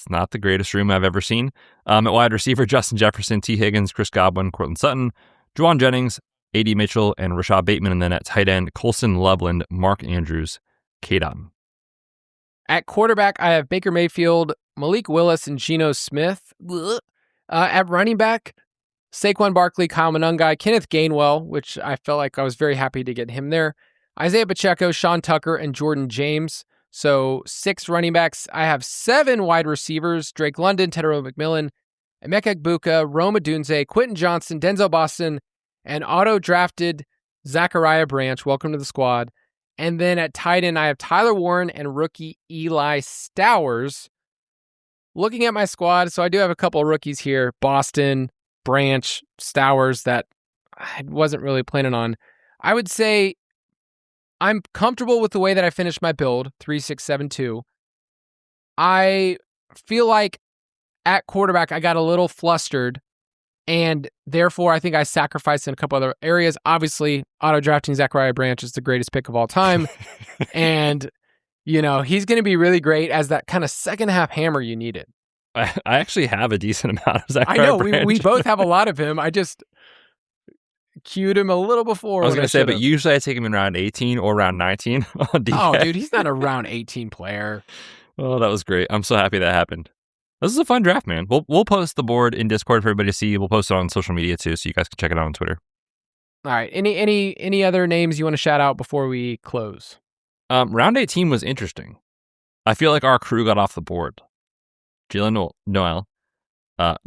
G: It's not the greatest room I've ever seen. At wide receiver, Justin Jefferson, T. Higgins, Chris Godwin, Cortland Sutton, Juwan Jennings, A.D. Mitchell, and Rashad Bateman. And then at tight end, Colson Loveland, Mark Andrews, Cade Otton.
F: At quarterback, I have Baker Mayfield, Malik Willis, and Geno Smith. At running back, Saquon Barkley, Kyle Monangai, Kenneth Gainwell, which I felt like I was very happy to get him there, Isaiah Pacheco, Sean Tucker, and Jordan James. So 6 running backs. I have 7 wide receivers, Drake London, Tedero McMillan, Emeka Egbuka, Rome Odunze, Quentin Johnson, Denzel Boston, and auto-drafted Zachariah Branch. Welcome to the squad. And then at tight end, I have Tyler Warren and rookie Eli Stowers. Looking at my squad, so I do have a couple of rookies here. Boston, Branch, Stowers that I wasn't really planning on. I would say I'm comfortable with the way that I finished my build, 3-6-7-2. I feel like at quarterback, I got a little flustered, and therefore I think I sacrificed in a couple other areas. Obviously, auto-drafting Zachariah Branch is the greatest pick of all time, and he's going to be really great as that kind of second-half hammer you needed.
G: I actually have a decent amount of Zachariah
F: I know,
G: Branch.
F: we both have a lot of him. I just queued him a little before.
G: I was going to say, but usually I take him in round 18 or round 19 on defense.
F: Oh, dude, he's not a round 18 player.
G: Oh, that was great. I'm so happy that happened. This is a fun draft, man. We'll post the board in Discord for everybody to see. We'll post it on social media too, so you guys can check it out on Twitter.
F: All right. Any other names you want to shout out before we close?
G: Round 18 was interesting. I feel like our crew got off the board. Jalen Noel,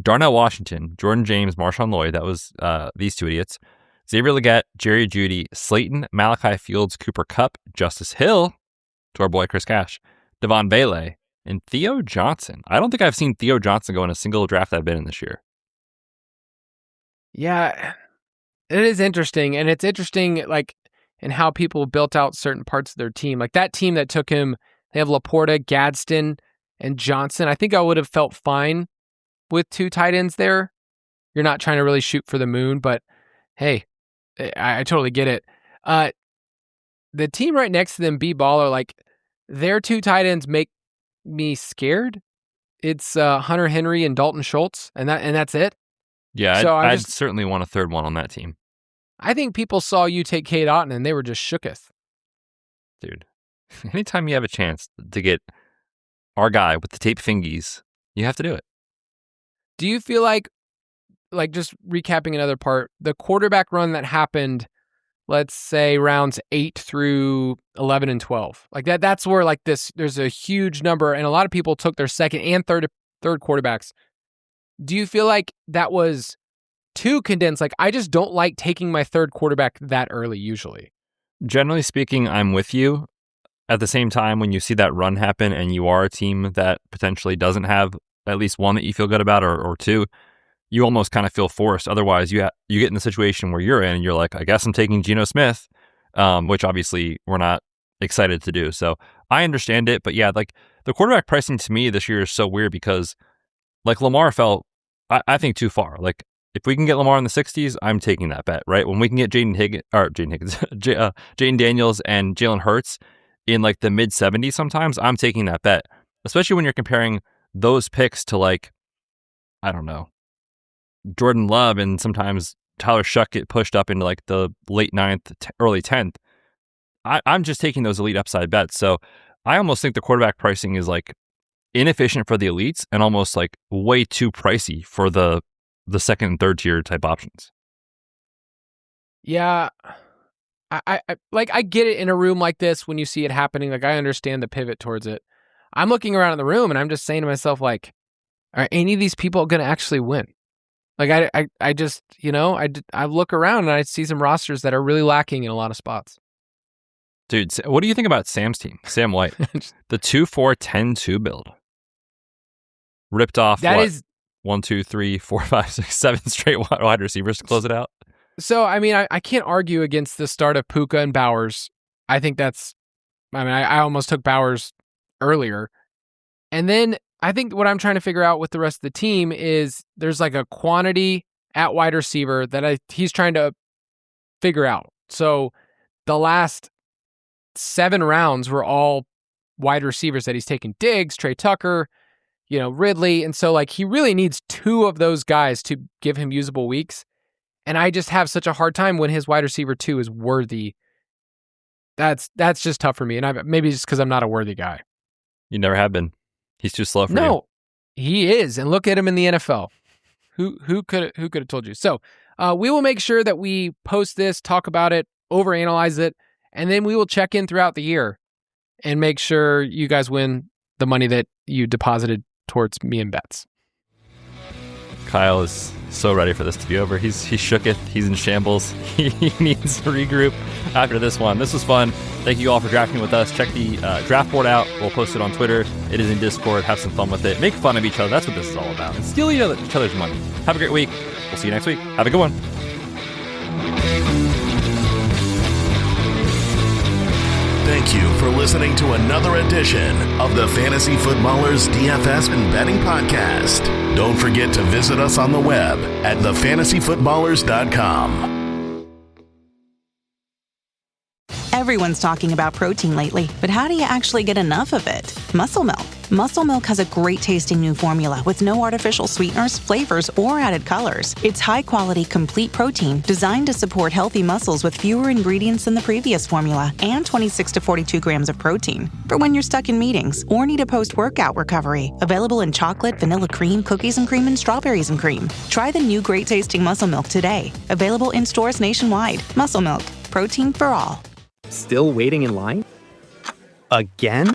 G: Darnell Washington, Jordan James, Marshawn Lloyd. That was these 2 idiots. Xavier Legette, Jerry Jeudy, Slayton, Malachi Fields, Cooper Kupp, Justice Hill, to our boy Chris Cash, Devon Bailey, and Theo Johnson. I don't think I've seen Theo Johnson go in a single draft I've been in this year.
F: Yeah, it is interesting. And it's interesting, like, in how people built out certain parts of their team. Like that team that took him, they have Laporta, Gadsden, and Johnson. I think I would have felt fine with 2 tight ends there. You're not trying to really shoot for the moon, but hey, I totally get it. The team right next to them, B-Baller, like their 2 tight ends make me scared. It's Hunter Henry and Dalton Schultz, and that's it.
G: Yeah,
F: so
G: I'd certainly want a third one on that team.
F: I think people saw you take Cade Otton, and they were just shooketh.
G: Dude, anytime you have a chance to get our guy with the tape fingies, you have to do it.
F: Do you feel like just recapping another part, the quarterback run that happened, let's say rounds 8 through 11 and 12, like that's where like there's a huge number, and a lot of people took their second and third quarterbacks. Do you feel like that was too condensed? Like, I just don't like taking my third quarterback that early usually.
G: Generally speaking, I'm with you. At the same time, when you see that run happen and you are a team that potentially doesn't have at least one that you feel good about or 2, you almost kind of feel forced. Otherwise, you get in the situation where you're in and you're like, I guess I'm taking Geno Smith, which obviously we're not excited to do. So I understand it. But yeah, like the quarterback pricing to me this year is so weird because like Lamar fell, I think, too far. Like if we can get Lamar in the 60s, I'm taking that bet, right? When we can get Jaden Daniels and Jalen Hurts in like the mid 70s sometimes, I'm taking that bet, especially when you're comparing those picks to like, I don't know, Jordan Love and sometimes Tyler Shuck get pushed up into like the late 9th, early 10th. I'm just taking those elite upside bets. So I almost think the quarterback pricing is like inefficient for the elites and almost like way too pricey for the second and third tier type options.
F: Yeah. I get it in a room like this when you see it happening. Like I understand the pivot towards it. I'm looking around in the room and I'm just saying to myself, like, are any of these people going to actually win? Like I just, I look around and I see some rosters that are really lacking in a lot of spots.
G: Dude, what do you think about Sam's team? Sam White, the 2-4-10-2 build. Ripped off
F: that
G: what?
F: Is
G: 1, 2, 3, 4, 5, 6, 7 straight wide receivers to close it out.
F: So, I mean, I can't argue against the start of Puka and Bowers. I think I almost took Bowers earlier. And then I think what I'm trying to figure out with the rest of the team is there's like a quantity at wide receiver that he's trying to figure out. So the last 7 rounds were all wide receivers that he's taken: Diggs, Trey Tucker, Ridley. And so like he really needs 2 of those guys to give him usable weeks. And I just have such a hard time when his wide receiver 2 is Worthy. That's just tough for me. And maybe just because I'm not a Worthy guy.
G: You never have been. He's too slow for you.
F: No, he is. And look at him in the NFL. Who could have told you? So we will make sure that we post this, talk about it, overanalyze it, and then we will check in throughout the year and make sure you guys win the money that you deposited towards me and Betz.
G: Kyle is so ready for this to be over. He's shooketh. He's in shambles. He needs to regroup after this one. This was fun. Thank you all for drafting with us. Check the draft board out. We'll post it on Twitter. It is in Discord. Have some fun with it. Make fun of each other. That's what this is all about. And steal each other's money. Have a great week. We'll see you next week. Have a good one.
E: Thank you for listening to another edition of the Fantasy Footballers DFS and Betting Podcast. Don't forget to visit us on the web at thefantasyfootballers.com.
N: Everyone's talking about protein lately, but how do you actually get enough of it? Muscle Milk. Muscle Milk has a great tasting new formula with no artificial sweeteners, flavors, or added colors. It's high-quality, complete protein designed to support healthy muscles with fewer ingredients than the previous formula and 26 to 42 grams of protein. For when you're stuck in meetings or need a post-workout recovery. Available in chocolate, vanilla cream, cookies and cream, and strawberries and cream. Try the new great-tasting Muscle Milk today. Available in stores nationwide. Muscle Milk. Protein for all.
O: Still waiting in line? Again?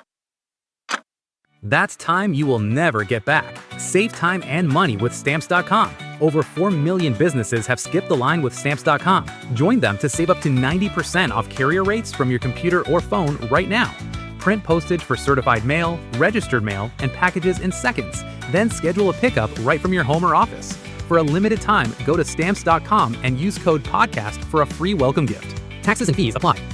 O: That's time you will never get back. Save time and money with Stamps.com. Over 4 million businesses have skipped the line with Stamps.com. Join them to save up to 90% off carrier rates from your computer or phone right now. Print postage for certified mail, registered mail, and packages in seconds. Then schedule a pickup right from your home or office. For a limited time, go to Stamps.com and use code PODCAST for a free welcome gift. Taxes and fees apply.